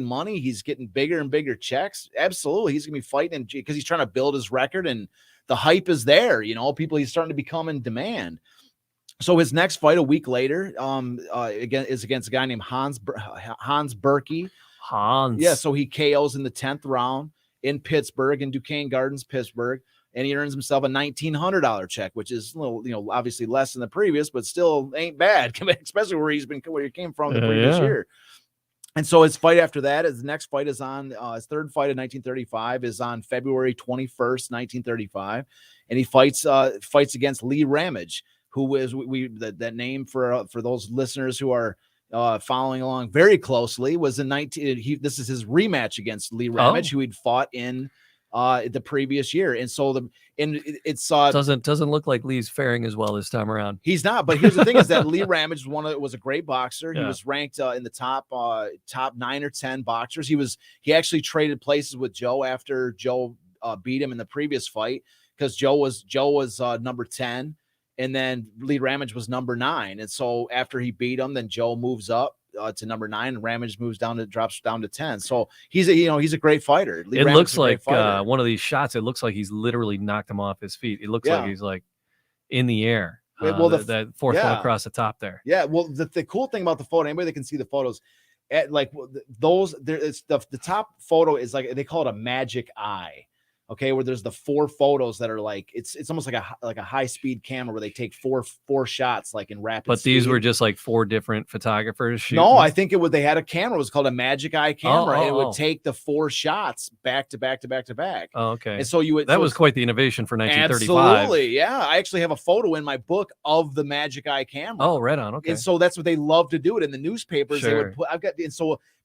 money. He's getting bigger and bigger checks. Absolutely. He's gonna be fighting because he's trying to build his record, and the hype is there, people, he's starting to become in demand. So his next fight a week later, again, is against a guy named Hans Berkey. Yeah, so he KOs in the 10th round in Pittsburgh, in Duquesne Gardens, Pittsburgh, and he earns himself a $1,900 check, which is a little, obviously less than the previous, but still ain't bad, especially where he came from the previous year. And so his fight after that, his next fight is on his third fight in 1935 is on February 21st, 1935, and he fights against Lee Ramage, who is that name for those listeners who are following along very closely was in this is his rematch against Lee Ramage, who he'd fought in the previous year. And so it's doesn't look like Lee's faring as well this time around. He's not, but here's the thing is that Lee Ramage was a great boxer. He was ranked in the top 9 or 10 boxers. He actually traded places with Joe after Joe beat him in the previous fight, because Joe was number 10. And then Lee Ramage was number 9. And so after he beat him, then Joe moves up to number 9, and Ramage drops down to 10. So he's a great fighter. It looks like one of these shots. It looks like he's literally knocked him off his feet. It looks like he's like in the air. That fourth one across the top there. Yeah. Well, the cool thing about the photo, anybody that can see the photos, the top photo is like, they call it a magic eye. Okay, where there's the 4 photos that are like it's almost like a high speed camera where they take four shots like in rapid. But these were just like 4 different photographers shooting. No, I think they had a camera. It was called a magic eye camera, and it would take the 4 shots back to back to back to back. Oh, okay. And so that was quite the innovation for 1935. Absolutely, yeah. I actually have a photo in my book of the magic eye camera. Oh, right on. Okay. And so that's what they love to do it in the newspapers. They would put.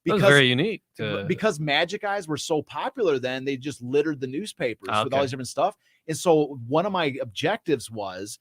Because very unique. Because magic eyes were so popular then, they just littered the newspapers with all these different stuff. And so one of my objectives was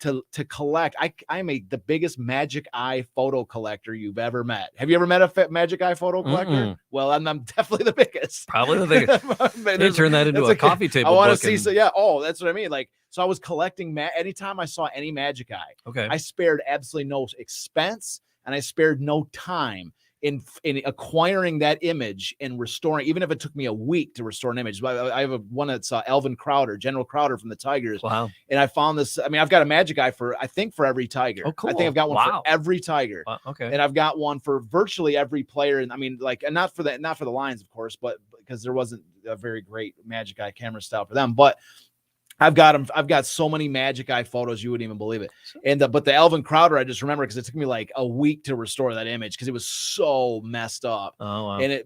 to collect. I'm the biggest magic eye photo collector you've ever met. Have you ever met a magic eye photo collector? Mm-mm. Well, I'm definitely the biggest. Probably the biggest. They turn that into a coffee table. I want to see. So yeah. Oh, that's what I mean. Like, so I was collecting. Anytime I saw any magic eye, I spared absolutely no expense, and I spared no time in acquiring that image and restoring, even if it took me a week to restore an image. I have one that's General Crowder from the Tigers. Wow. And I found this. I mean, I've got a magic eye for every Tiger. Oh, cool. I think I've got one for every Tiger. Okay. And I've got one for virtually every player. And I mean, and not for the Lions, of course, but because there wasn't a very great magic eye camera style for them. But I've got so many magic eye photos you wouldn't even believe it. And but the Alvin Crowder, I just remember because it took me like a week to restore that image because it was so messed up. Oh wow. And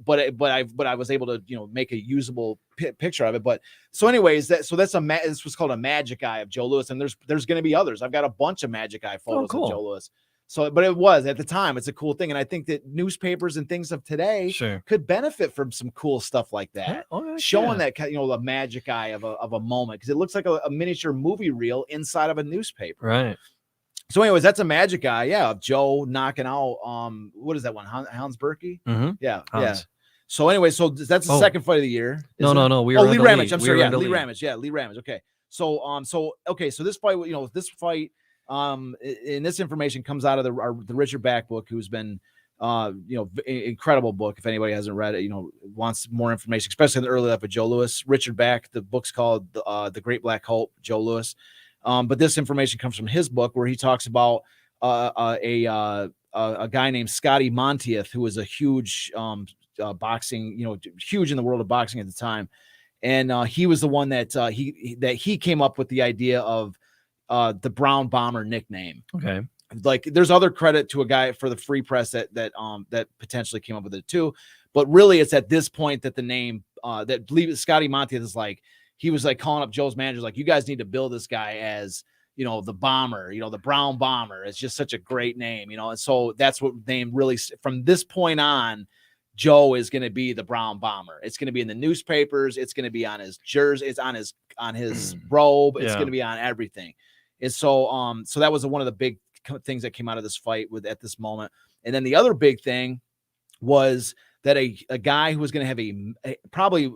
I was able to make a usable picture of it. But so anyways, this was called a magic eye of Joe Louis, and there's going to be others. I've got a bunch of magic eye photos of Joe Louis. So, but it was at the time, it's a cool thing. And I think that newspapers and things of today could benefit from some cool stuff like that. Showing that, the magic eye of a moment. Cause it looks like a miniature movie reel inside of a newspaper. Right. So anyways, that's a magic eye. Yeah. Of Joe knocking out, what is that one? Hans Berkey? Mm-hmm. Yeah. Hans. Yeah. So anyway, so that's the second fight of the year. No. Lee Ramage. I'm sorry. Yeah. Lee Ramage. Yeah. Lee Ramage. Okay. So, so this fight, and this information comes out of the Richard Back book, who's been incredible book. If anybody hasn't read it, wants more information, especially in the early life of Joe Louis. Richard Bach, the book's called The Great Black Hope, Joe Louis. But this information comes from his book where he talks about a guy named Scotty Monteith, who was a huge boxing, huge in the world of boxing at the time. And he was the one that he came up with the idea of the Brown Bomber nickname. Okay. Like there's other credit to a guy for the Free Press that potentially came up with it too. But really it's at this point that the name Scotty Monteith is like, he was like calling up Joe's managers, like, you guys need to build this guy as, the bomber, the Brown Bomber. It's just such a great name, and so that's what name really, from this point on, Joe is going to be the Brown Bomber. It's going to be in the newspapers. It's going to be on his jersey. It's on his robe. It's going to be on everything. And so, so that was one of the big things that came out of this fight at this moment. And then the other big thing was that a guy who was going to have probably,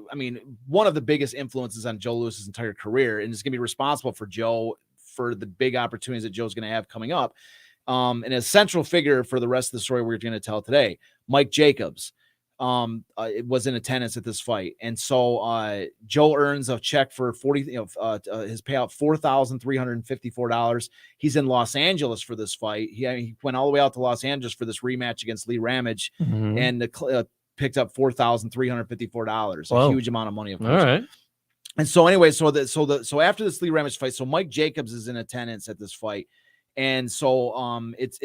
one of the biggest influences on Joe Louis's entire career, and is going to be responsible for Joe, for the big opportunities that Joe's going to have coming up. And a central figure for the rest of the story we're going to tell today, Mike Jacobs, it was in attendance at this fight. And so Joe earns a check for his payout, $4,354. He's in Los Angeles for this fight. He went all the way out to Los Angeles for this rematch against Lee Ramage, and picked up $4,354. A huge amount of money, of course. All right. And so anyway, so after this Lee Ramage fight, so Mike Jacobs is in attendance at this fight. And so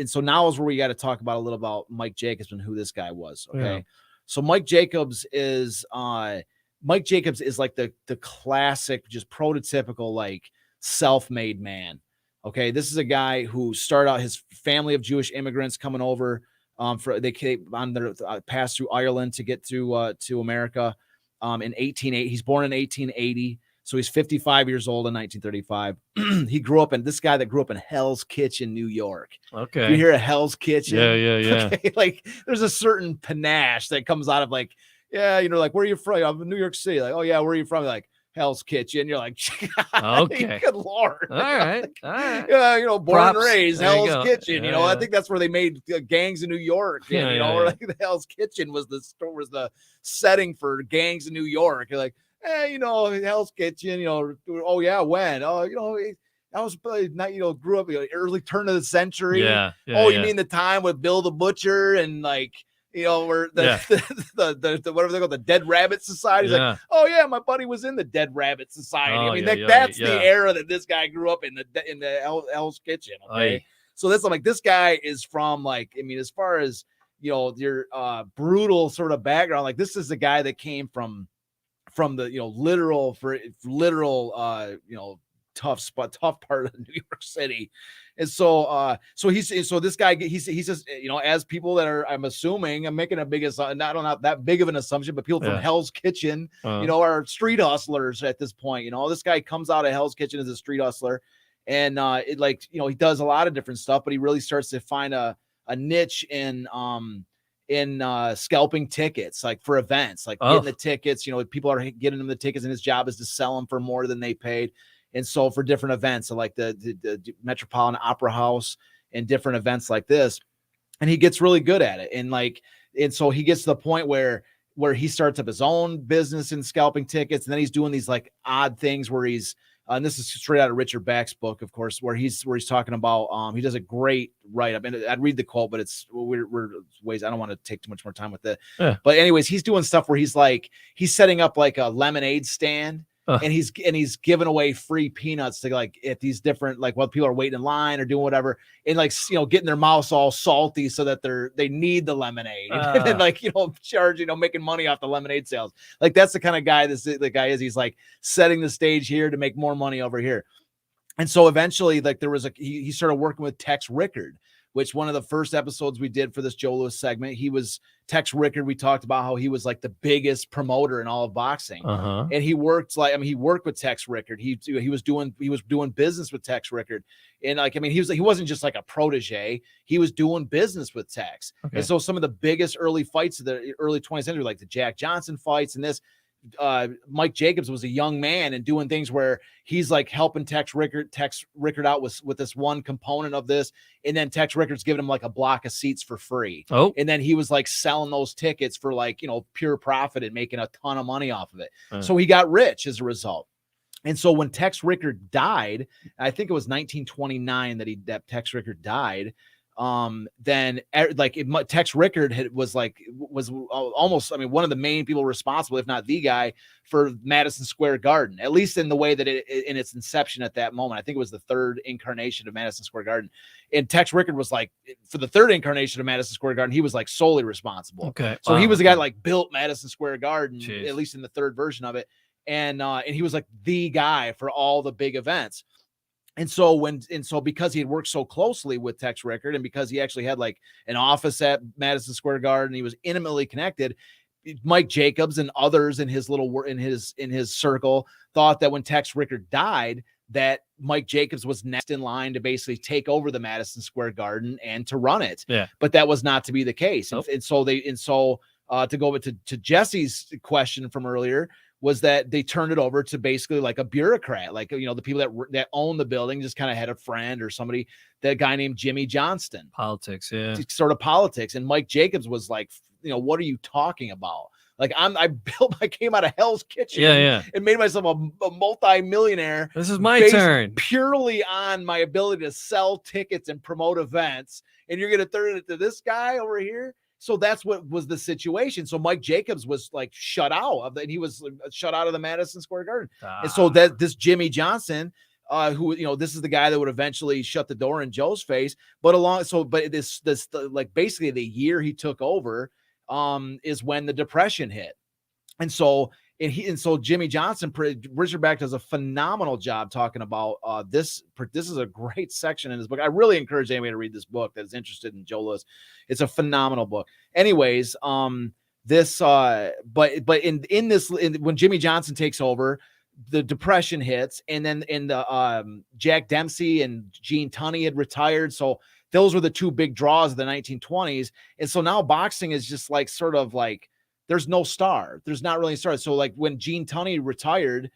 so now is where we got to talk about a little about Mike Jacobs and who this guy was. Okay. Yeah. So Mike Jacobs is like the classic, just prototypical, like self-made man. Okay. This is a guy who started out, his family of Jewish immigrants coming over they came on their pass through Ireland to get to America in 1880. He's born in 1880. So he's 55 years old in 1935. He grew up this guy that grew up in Hell's Kitchen, New York. Okay. You hear a Hell's Kitchen? Yeah. Okay? Like there's a certain panache that comes out of like, like, where are you from? I'm in New York City. Like, oh yeah, where are you from? Like, Hell's Kitchen. You're like, okay, good Lord. All right. Yeah, born Props. and raised There you Hell's go. Kitchen. Yeah, I think that's where they made gangs in New York. Or like the Hell's Kitchen was the setting for gangs in New York. You're like, Hell's Kitchen, oh yeah, when? Oh, that was probably not, grew up early turn of the century. Yeah. You mean the time with Bill the Butcher and like, where the whatever they call the Dead Rabbit Society. He's like, oh yeah, my buddy was in the Dead Rabbit Society. That's the era that this guy grew up in the Hell's Kitchen. Okay. So that's like, this guy is from like, as far as, your brutal sort of background, like this is the guy that came from the literal tough part of New York City. And so this guy, he's just, as people that are, I'm assuming, I'm making a big assumption, not that big of an assumption, but people from Hell's Kitchen, are street hustlers at this point. This guy comes out of Hell's Kitchen as a street hustler, and he does a lot of different stuff, but he really starts to find a niche in scalping tickets, like for events, like getting the tickets, people are getting them the tickets, and his job is to sell them for more than they paid. And so for different events, so like the Metropolitan Opera House and different events like this, and he gets really good at it. And so he gets to the point where he starts up his own business in scalping tickets. And then he's doing these like odd things where he's, and this is straight out of Richard Bach's book, of course, where he's talking about, he does a great write-up, and I'd read the quote, but we're ways, I don't want to take too much more time with it. Yeah. But anyways, he's doing stuff where he's setting up like a lemonade stand, and he's giving away free peanuts to like at these different, like while people are waiting in line or doing whatever, and like, getting their mouths all salty so that they need the lemonade, and then like, charge, making money off the lemonade sales. Like that's the kind of guy the guy is. He's like setting the stage here to make more money over here. And so eventually, like there was he started working with Tex Rickard, which one of the first episodes we did for this Joe Louis segment, he was Tex Rickard. We talked about how he was like the biggest promoter in all of boxing. And he worked he worked with Tex Rickard. He was doing business with Tex Rickard. And like, he wasn't just like a protege, he was doing business with Tex. Okay. And so some of the biggest early fights of the early 20th century, like the Jack Johnson fights and this, Mike Jacobs was a young man and doing things where he's like helping Tex Rickard out with this one component of this, and then Tex Rickard's giving him like a block of seats for free. Oh, and then he was like selling those tickets for like, pure profit and making a ton of money off of it. So he got rich as a result. And so when Tex Rickard died, I think it was 1929 that Tex Rickard died. Then like Tex Rickard was almost, one of the main people responsible, if not the guy, for Madison Square Garden, at least in the way that in its inception at that moment. I think it was the third incarnation of Madison Square Garden. And Tex Rickard was like, for the third incarnation of Madison Square Garden, he was like solely responsible. Okay. So he was the guy that like built Madison Square Garden, Jeez. at least in the third version of it. And he was like the guy for all the big events. And so because he had worked so closely with Tex Rickard, and because he actually had like an office at Madison Square Garden, he was intimately connected. Mike Jacobs and others in his circle thought that when Tex Rickard died, that Mike Jacobs was next in line to basically take over the Madison Square Garden and to run it. Yeah. But that was not to be the case. Nope. And so to go to Jesse's question from earlier, was that they turned it over to basically like a bureaucrat, like, the people that own the building just kind of had a friend or somebody, that guy named Jimmy Johnston. Politics, yeah. Sort of politics. And Mike Jacobs was like, what are you talking about? Like, I came out of Hell's Kitchen and made myself a multi-millionaire. This is my turn. Purely on my ability to sell tickets and promote events. And you're going to turn it to this guy over here? So that's what was the situation. So Mike Jacobs was like shut out of that. He was shut out of the Madison Square Garden. And so that this Jimmy Johnson, who, this is the guy that would eventually shut the door in Joe's face. But basically the year he took over is when the Depression hit. And so Jimmy Johnson, Richard Beck does a phenomenal job talking about this. This is a great section in his book. I really encourage anybody to read this book that is interested in Joe Louis. It's a phenomenal book. Anyways, when Jimmy Johnson takes over, the Depression hits, and then Jack Dempsey and Gene Tunney had retired. So those were the two big draws of the 1920s. And so now boxing is just like sort of like, there's no star. There's not really a star. So like when Gene Tunney retired,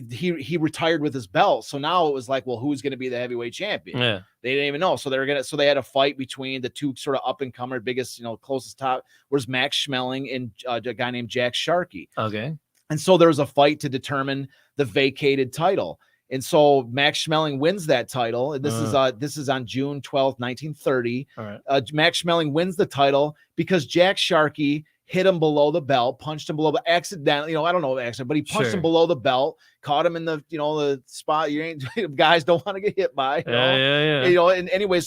he retired with his belt. So now it was like, well, who's going to be the heavyweight champion? Yeah. They didn't even know. So they had a fight between the two sort of up and comer, biggest, closest top was Max Schmeling and a guy named Jack Sharkey. Okay. And so there was a fight to determine the vacated title. And so Max Schmeling wins that title. And this is on June 12th, 1930. All right. Max Schmeling wins the title because Jack Sharkey hit him below the belt, punched him below the accidentally, I don't know accident, but he punched him below the belt, caught him in the, the spot guys don't want to get hit by. And anyway,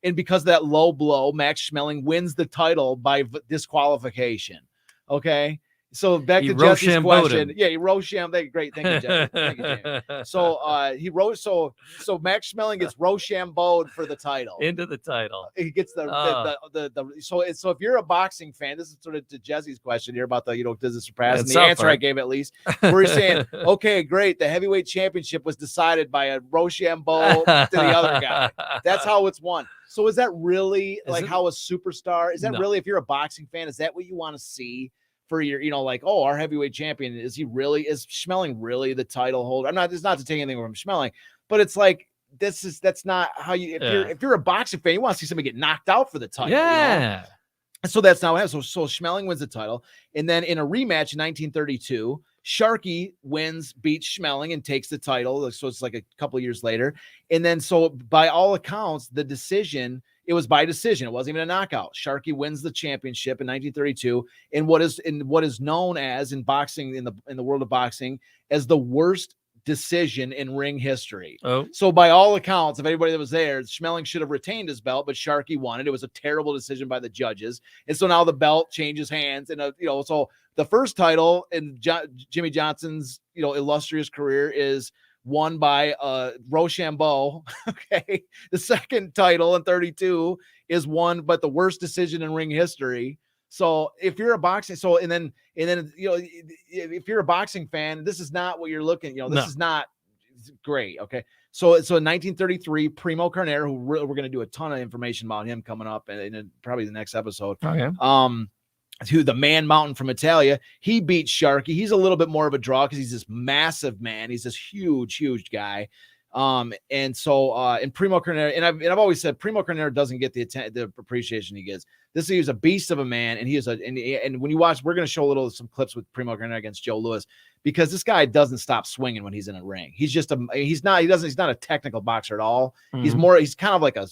and because of that low blow, Max Schmeling wins the title by disqualification. Okay. So back to Jesse's question. Yeah, he Rochambeau. Great. Thank you, Jesse. Thank you, Jamie. So so Max Schmeling gets Rochambeau'd for the title. Into the title. He gets so if you're a boxing fan, this is sort of to Jesse's question here about does it surpass? And the answer I gave at least, where he's saying, okay, great, the heavyweight championship was decided by a Rochambeau to the other guy. That's how it's won. So is that really how a superstar, is that really, if you're a boxing fan, is that what you want to see? For your, our heavyweight champion, is Schmeling really the title holder? It's not to take anything from Schmeling, but it's like, that's not how you, if you're a boxing fan, you want to see somebody get knocked out for the title. Yeah. And so that's not what happens. So Schmeling wins the title. And then in a rematch in 1932, Sharkey beats Schmeling and takes the title. So it's like a couple of years later. And then, so by all accounts, it was by decision. It wasn't even a knockout. Sharkey wins the championship in 1932 in what is known as in boxing, in the world of boxing, as the worst decision in ring history. Oh. So by all accounts of everybody that was there, Schmeling should have retained his belt, but Sharkey won it. It was a terrible decision by the judges. And so now the belt changes hands. And, so the first title in Jimmy Johnson's, illustrious career is won by Rochambeau. Okay. The second title in 32 is won, but the worst decision in ring history. So if you're a boxing, and then if you're a boxing fan, this is not what you're looking, this is not great. Okay. So in 1933, Primo Carnera, who we're going to do a ton of information about him coming up in probably the next episode. Okay. to the Man Mountain from Italia. He beat Sharky. He's a little bit more of a draw because he's this massive man. He's this huge guy. And Primo Carnera, and I've always said Primo Carnera doesn't get the appreciation he gets. He was a beast of a man, and and when you watch, we're going to show some clips with Primo Carnera against Joe Louis, because this guy doesn't stop swinging when he's in a ring. He's not a technical boxer at all. Mm-hmm. He's kind of like a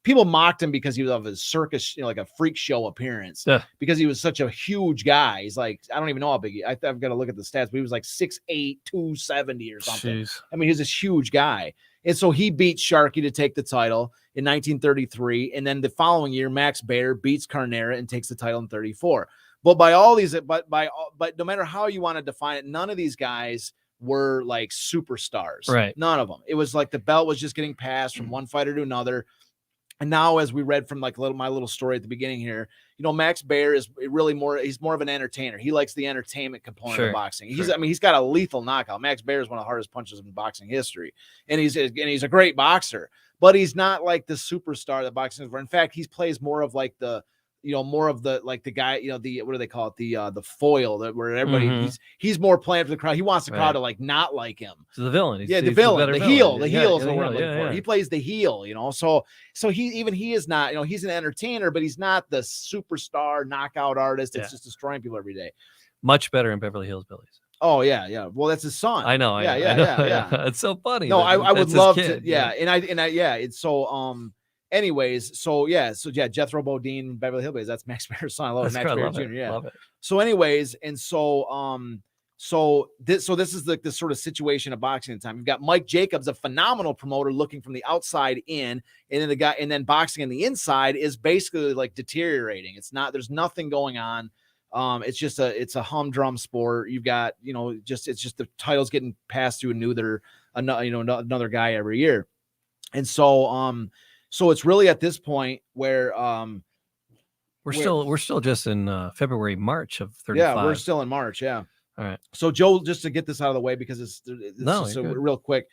people mocked him because he was of his circus, like a freak show appearance, because he was such a huge guy. He's like, I don't even know how big I've got to look at the stats, but he was like 6'8", 270 or something. Jeez. I mean, he's this huge guy. And so he beat Sharky to take the title in 1933. And then the following year, Max Baer beats Carnera and takes the title in 34. But by all these, but no matter how you want to define it, none of these guys were like superstars. Right. None of them. It was like the belt was just getting passed from one fighter to another. And now, as we read from like my little story at the beginning here, Max Baer is really he's more of an entertainer. He likes the entertainment component of boxing. He's got a lethal knockout. Max Baer is one of the hardest punches in boxing history. And he's a great boxer, but he's not like the superstar that boxing is for. In fact, he plays more of like the guy, what do they call it? The foil, that where everybody, he's more playing for the crowd. He wants the crowd to like not like him. So the villain. The villain, the heel. The heel is what we're looking for. He plays the heel, So he is not, he's an entertainer, but he's not the superstar knockout artist. It's just destroying people every day. Much better in Beverly Hills Billies. Oh yeah. Well, that's his son. I know. Yeah. It's so funny. No, I would love to. Yeah. It's so, anyways, Jethro Bodine, Beverly Hillbillies. That's Max Baer's son. I love Max Baer Jr. Yeah. Love it. So, anyways, and so this is the sort of situation of boxing at the time. You've got Mike Jacobs, a phenomenal promoter, looking from the outside in, and then boxing on the inside is basically like deteriorating. There's nothing going on. It's a humdrum sport. You've got, it's just the titles getting passed to another guy every year. And so it's really at this point where we're still just in February, March of 35. Yeah, we're still in March. Yeah. All right. So Joe, just to get this out of the way, because it's real quick.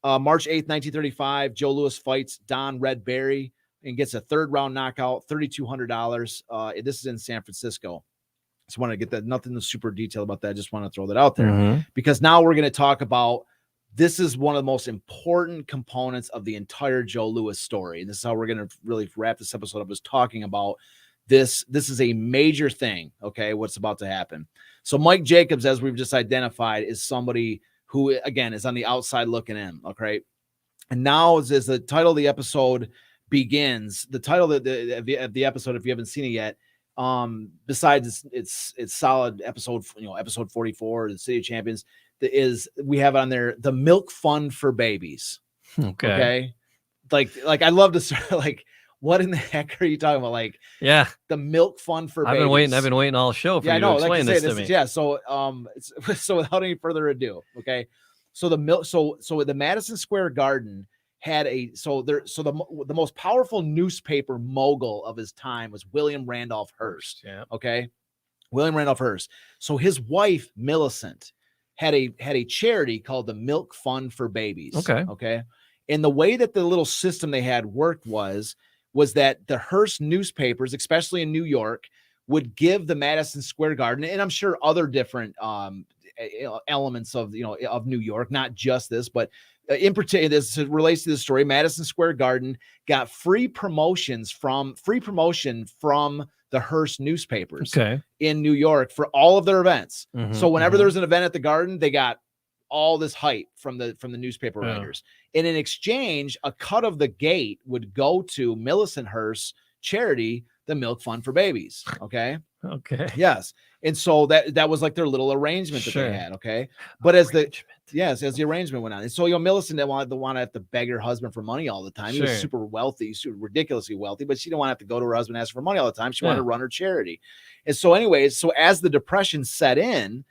March 8th, 1935, Joe Louis fights Don Red Berry and gets a third round knockout, $3,200. This is in San Francisco. Just want to get that. Nothing super detailed about that. Just want to throw that out there because now we're going to talk about. This is one of the most important components of the entire Joe Louis story. And this is how we're going to really wrap this episode up, is talking about this. This is a major thing. Okay. What's about to happen. So Mike Jacobs, as we've just identified, is somebody who, again, is on the outside looking in. Okay. And now as the title of the episode begins, the title of the episode, if you haven't seen it yet, besides it's solid episode, episode 44, the City of Champions, we have on there the Milk Fund for Babies. Okay. Like I love to start like, what in the heck are you talking about? Like, the Milk Fund for Babies. I've been waiting all show for you to explain this to me. Yeah. So, so without any further ado, okay. So the Madison Square Garden had the most powerful newspaper mogul of his time was William Randolph Hearst. Yeah. Okay. William Randolph Hearst. So his wife, Millicent, had a charity called the Milk Fund for Babies. Okay. And the way that the little system they had worked was that the Hearst newspapers, especially in New York, would give the Madison Square Garden, and I'm sure other different elements of New York, not just this, but in particular, this relates to this story. Madison Square Garden got free promotion from the Hearst newspapers in New York for all of their events. So whenever there was an event at the Garden, they got all this hype from the newspaper writers. And in exchange, a cut of the gate would go to Millicent Hearst's charity, the Milk Fund for Babies. Okay. Yes. And so that was like their little arrangement that they had. Okay. But as the arrangement went on. And so, Millicent didn't want to have to beg her husband for money all the time. He was super wealthy, super ridiculously wealthy, but she didn't want to have to go to her husband and ask for money all the time. She wanted to run her charity. And so anyways, as the Depression set in,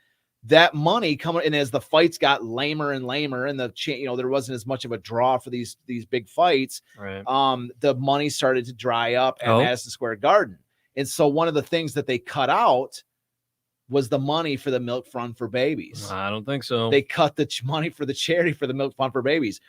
that money coming in, as the fights got lamer and lamer, and there wasn't as much of a draw for these big fights. Right. The money started to dry up at Madison Square Garden. And so one of the things that they cut out was the money for the Milk Fund for Babies. I don't think so. They cut the money for the charity for the Milk Fund for Babies.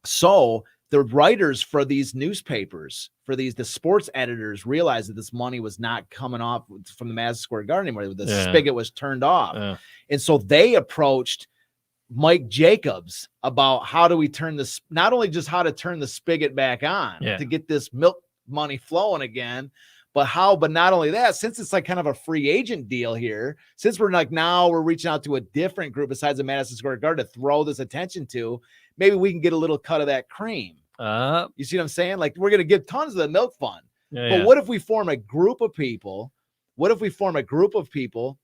So the writers for these newspapers, the sports editors, realized that this money was not coming off from the Madison Square Garden anymore. The spigot was turned off. And so they approached Mike Jacobs about how do we turn this, not only just how to turn the spigot back on to get this milk money flowing again, but not only that, since it's like kind of a free agent deal here, since we're like, now we're reaching out to a different group besides the Madison Square Garden to throw this attention to, maybe we can get a little cut of that cream. You see what I'm saying? Like, we're going to give tons of the milk fund. But what if we form a group of people? What if we form a group of people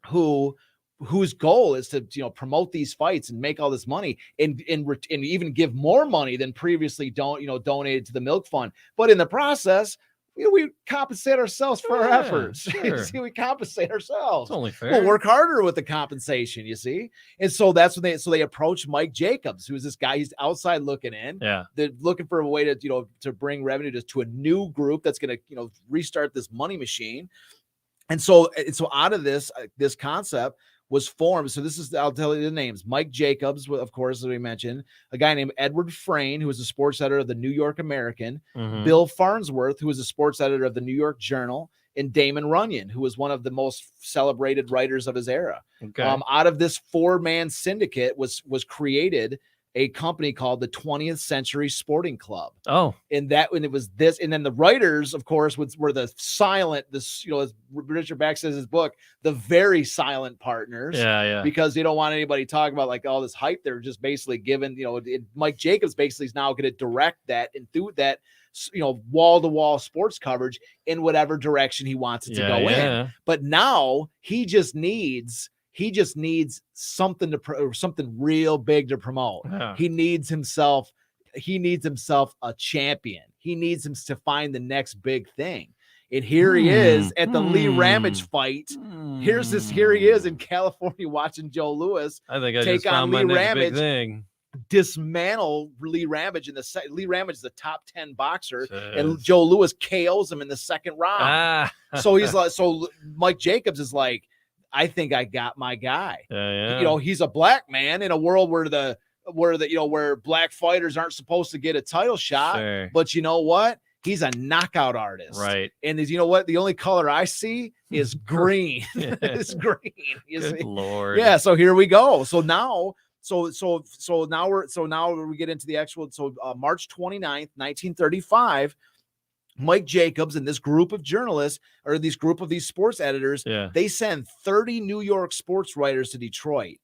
whose goal is to, you know, promote these fights and make all this money and even give more money than previously donated to the milk fund. But in the process, you know, we compensate ourselves for our efforts. Sure. See, we compensate ourselves. It's only fair. We'll work harder with the compensation, you see. And so that's when they approached Mike Jacobs, who's this guy. He's outside looking in. They're looking for a way to, you know, to bring revenue to a new group that's going to, you know, restart this money machine. And so out of this concept was formed. So I'll tell you the names. Mike Jacobs, of course, as we mentioned, a guy named Edward Frayne, who was a sports editor of the New York American, Bill Farnsworth, who was a sports editor of the New York Journal, and Damon Runyon, who was one of the most celebrated writers of his era. Out of this 4-man syndicate was created a company called the 20th Century Sporting Club. And it was this, and then the writers, of course, were the silent, you know, as Richard Bach says in his book, the very silent partners. Because they don't want anybody talking about like all this hype. They're just basically given, you know, Mike Jacobs basically is now going to direct that and do that, you know, wall-to-wall sports coverage in whatever direction he wants it to go in. But now he just needs something something real big to promote. He needs himself a champion. He needs him to find the next big thing. And here he is at the Lee Ramage fight. Here he is in California watching Joe Louis take on Lee Ramage. Dismantle Lee Ramage in the Lee Ramage is the top 10 boxer, and Joe Louis KOs him in the second round. So he's like, so Mike Jacobs is like, I think I got my guy. You know, he's a black man in a world where black fighters aren't supposed to get a title shot. But you know what? He's a knockout artist. And you know what? The only color I see is green. It's green. Good Lord. Yeah. So here we go. So now we get into the actual. So March 29th, 1935. Mike Jacobs and this group of journalists, or this group of these sports editors, they send 30 New York sports writers to Detroit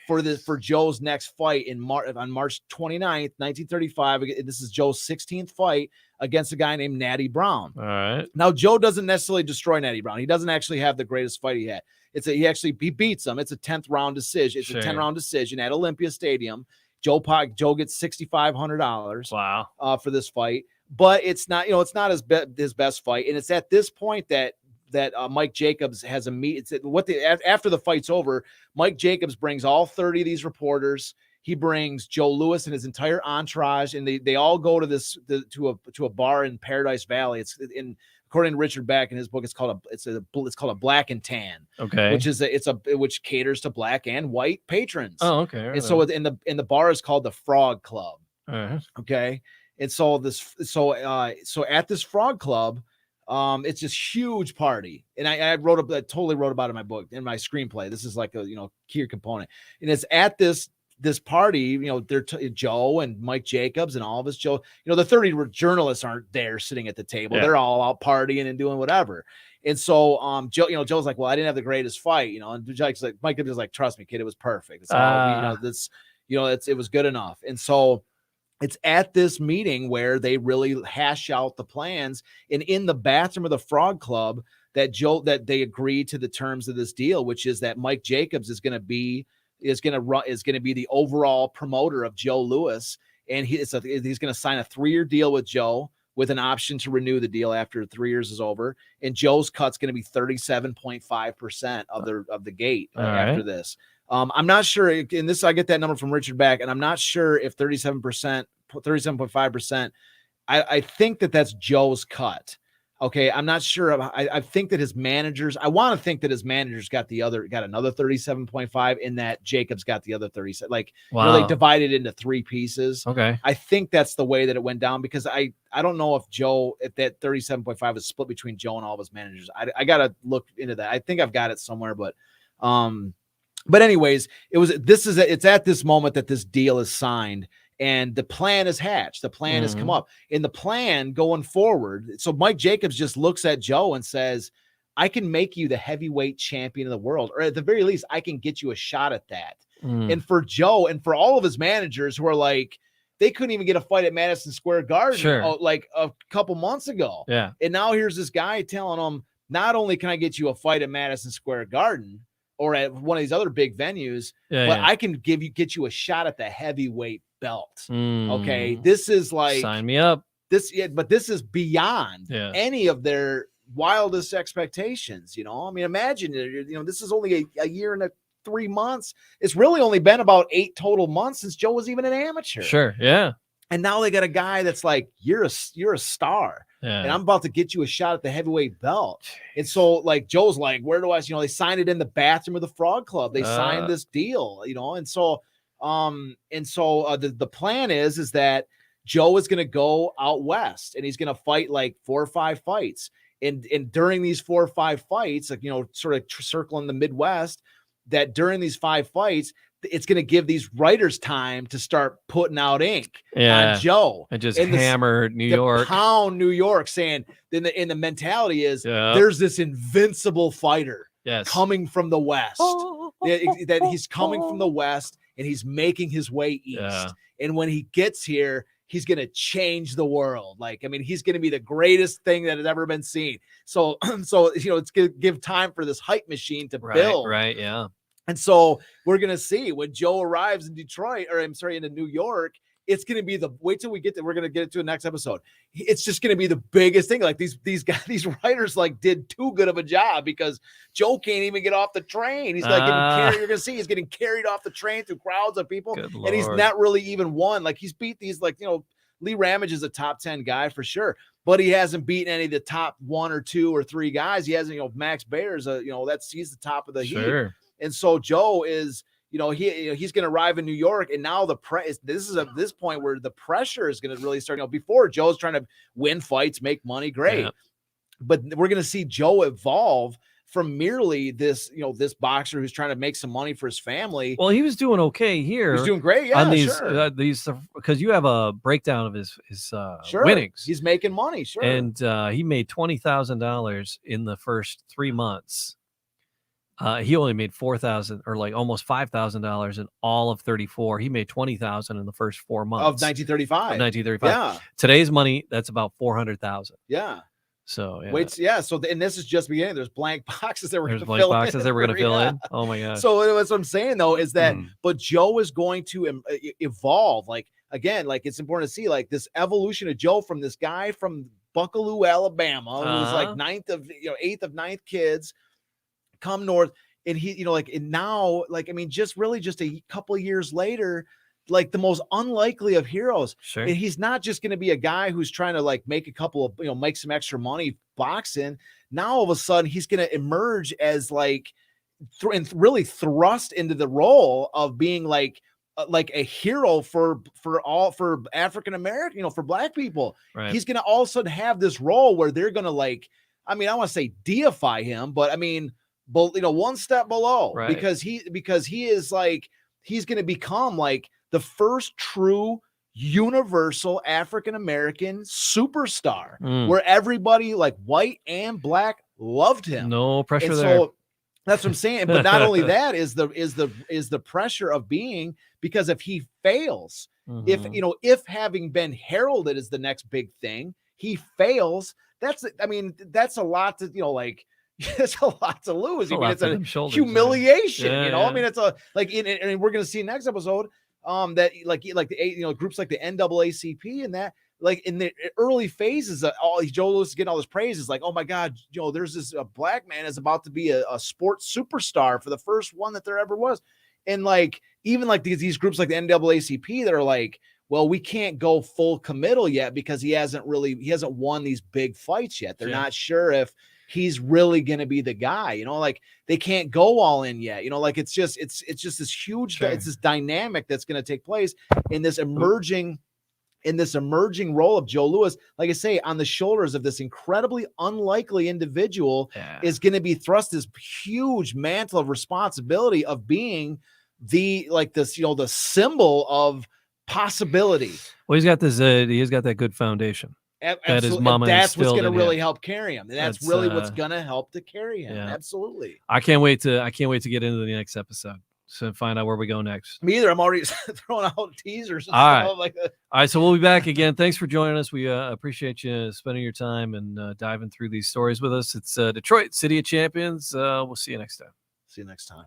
for Joe's next fight on March 29th, 1935. This is Joe's 16th fight against a guy named Natty Brown. Now, Joe doesn't necessarily destroy Natty Brown. He doesn't actually have the greatest fight he had. He beats him. It's a 10th round decision. It's a 10-round decision at Olympia Stadium. Joe gets $6,500 for this fight. But it's not, you know, it's not his best fight, and it's at this point that Mike Jacobs has a meet. After the fight's over, Mike Jacobs brings all 30 of these reporters. He brings Joe Louis and his entire entourage, and they all go to a bar in Paradise Valley. According to Richard Bach in his book, it's called a Black and Tan. Which caters to black and white patrons. And so in the bar is called the Frog Club. Okay. And so at this Frog Club, it's this huge party, and I totally wrote about it in my book, in my screenplay. This is like a, you know, key component, and it's at this party. You know, Joe and Mike Jacobs and all of us. Joe, you know, the 30 journalists aren't there sitting at the table. They're all out partying and doing whatever. And so Joe, you know, Joe's like, well, I didn't have the greatest fight, you know, and Jake's like, Mike is like, trust me, kid, it was perfect. It's all, you know, it was good enough, and so. It's at this meeting where they really hash out the plans, and in the bathroom of the Frog Club that they agree to the terms of this deal, which is that Mike Jacobs is going to be the overall promoter of Joe Louis, and he's going to sign a 3-year deal with Joe with an option to renew the deal after 3 years is over, and Joe's cut's going to be 37.5% of the gate after this. I'm not sure, and this, I get that number from Richard Bach, and I'm not sure if 37.5%, I think that's Joe's cut. Okay, I'm not sure. I think that his managers. I want to think that his managers got another 37.5, and that Jacobs got the other 37. Like, they divided into 3 pieces. Okay. I think that's the way that it went down, because I don't know if that 37.5 is split between Joe and all of his managers. I gotta look into that. I think I've got it somewhere, but anyways, it's at this moment that this deal is signed. And the plan is hatched. The plan has come up. In the plan going forward, so Mike Jacobs just looks at Joe and says, I can make you the heavyweight champion of the world, or at the very least, I can get you a shot at that. And for Joe and for all of his managers who are like, they couldn't even get a fight at Madison Square Garden like a couple months ago. Yeah. And now here's this guy telling them, not only can I get you a fight at Madison Square Garden or at one of these other big venues, but I can get you a shot at the heavyweight belt. Okay. This is like, sign me up. But this is beyond any of their wildest expectations. I mean, imagine, this is only a year and 3 months. It's really only been about 8 total months since Joe was even an amateur. Sure. Yeah. And now they got a guy that's like, you're a star. Yeah. And I'm about to get you a shot at the heavyweight belt. And so like, Joe's like, where do I, they signed it in the bathroom of the Frog Club. They signed this deal, and so the plan is that Joe is going to go out west and he's going to fight like 4 or 5 fights. And during these 4 or 5 fights, like, sort of circling the Midwest, that during these 5 fights, it's going to give these writers time to start putting out ink on Joe. And just hammer New York. Pound New York, saying, in the mentality is, there's this invincible fighter coming from the West. That he's coming from the West and he's making his way east. Yeah. And when he gets here, he's going to change the world. Like, I mean, he's going to be the greatest thing that has ever been seen. So it's going to give time for this hype machine to build. Right. Yeah. And so we're going to see when Joe arrives in into New York, it's going to be wait till we get there. We're going to get it to the next episode. It's just going to be the biggest thing. Like these guys, these writers like did too good of a job, because Joe can't even get off the train. He's like, you're going to see, he's getting carried off the train through crowds of people. And he's not really even won. Like, he's beat these, like, Lee Ramage is a top 10 guy for sure, but he hasn't beaten any of the top 1 or 2 or 3 guys. He hasn't, Max Bayer's he's the top of the heap. And so Joe is, he's going to arrive in New York, and now this is at this point where the pressure is going to really start. Before, Joe's trying to win fights, make money, great, but we're going to see Joe evolve from merely this, this boxer who's trying to make some money for his family. Well, he was doing okay here. He's doing great, yeah. On these because you have a breakdown of his winnings. He's making money, sure, and he made $20,000 in the first 3 months. He only made $4,000 or like almost $5,000 in all of 34. He made $20,000 in the first 4 months of 1935. Yeah. Today's money, that's about $400,000. Yeah. So and this is just beginning. There's blank boxes that we're going to fill in. Oh my gosh. So that's what I'm saying though, is that but Joe is going to evolve. Like, again, like, it's important to see like this evolution of Joe from this guy from Buckaloo, Alabama, who was like 8th of 9th kids, come north, and he, and now, like, I mean, just a couple of years later, like the most unlikely of heroes. Sure. And he's not just going to be a guy who's trying to like make a couple of, make some extra money boxing. Now all of a sudden he's going to emerge as like really thrust into the role of being like a hero for African American, for Black people. Right. He's going to all of a sudden have this role where they're going to, like, I mean, I want to say deify him, but I mean, one step below, right. because he is like, he's going to become like the first true universal African-American superstar, where everybody, like white and Black, loved him. No pressure there. So that's what I'm saying. But not only that is the pressure of being, because if he fails, if having been heralded as the next big thing, he fails, that's a lot to, like, it's a lot to lose. I mean, it's a humiliation, I mean, it's a, like, and we're going to see next episode, that like the groups like the NAACP and that, like, in the early phases, Joe Louis is getting all this praise. Is like, oh my God, there's this Black man is about to be a sports superstar for the first one that there ever was. And like, even like these groups like the NAACP that are like, well, we can't go full committal yet because he hasn't won these big fights yet. They're not sure if he's really going to be the guy, like they can't go all in yet, like it's just this huge, it's this dynamic that's going to take place in this emerging role of Joe Louis. Like I say, on the shoulders of this incredibly unlikely individual is going to be thrust this huge mantle of responsibility of being the symbol of possibility. Well, he's got that good foundation. That his mama that's what's going to really him. help carry him. And that's really what's going to help to carry him. Yeah. Absolutely. I can't wait to get into the next episode. So find out where we go next. Me either. I'm already throwing out teasers and stuff like that. All right. So we'll be back again. Thanks for joining us. We appreciate you spending your time and diving through these stories with us. It's Detroit, City of Champions. We'll see you next time. See you next time.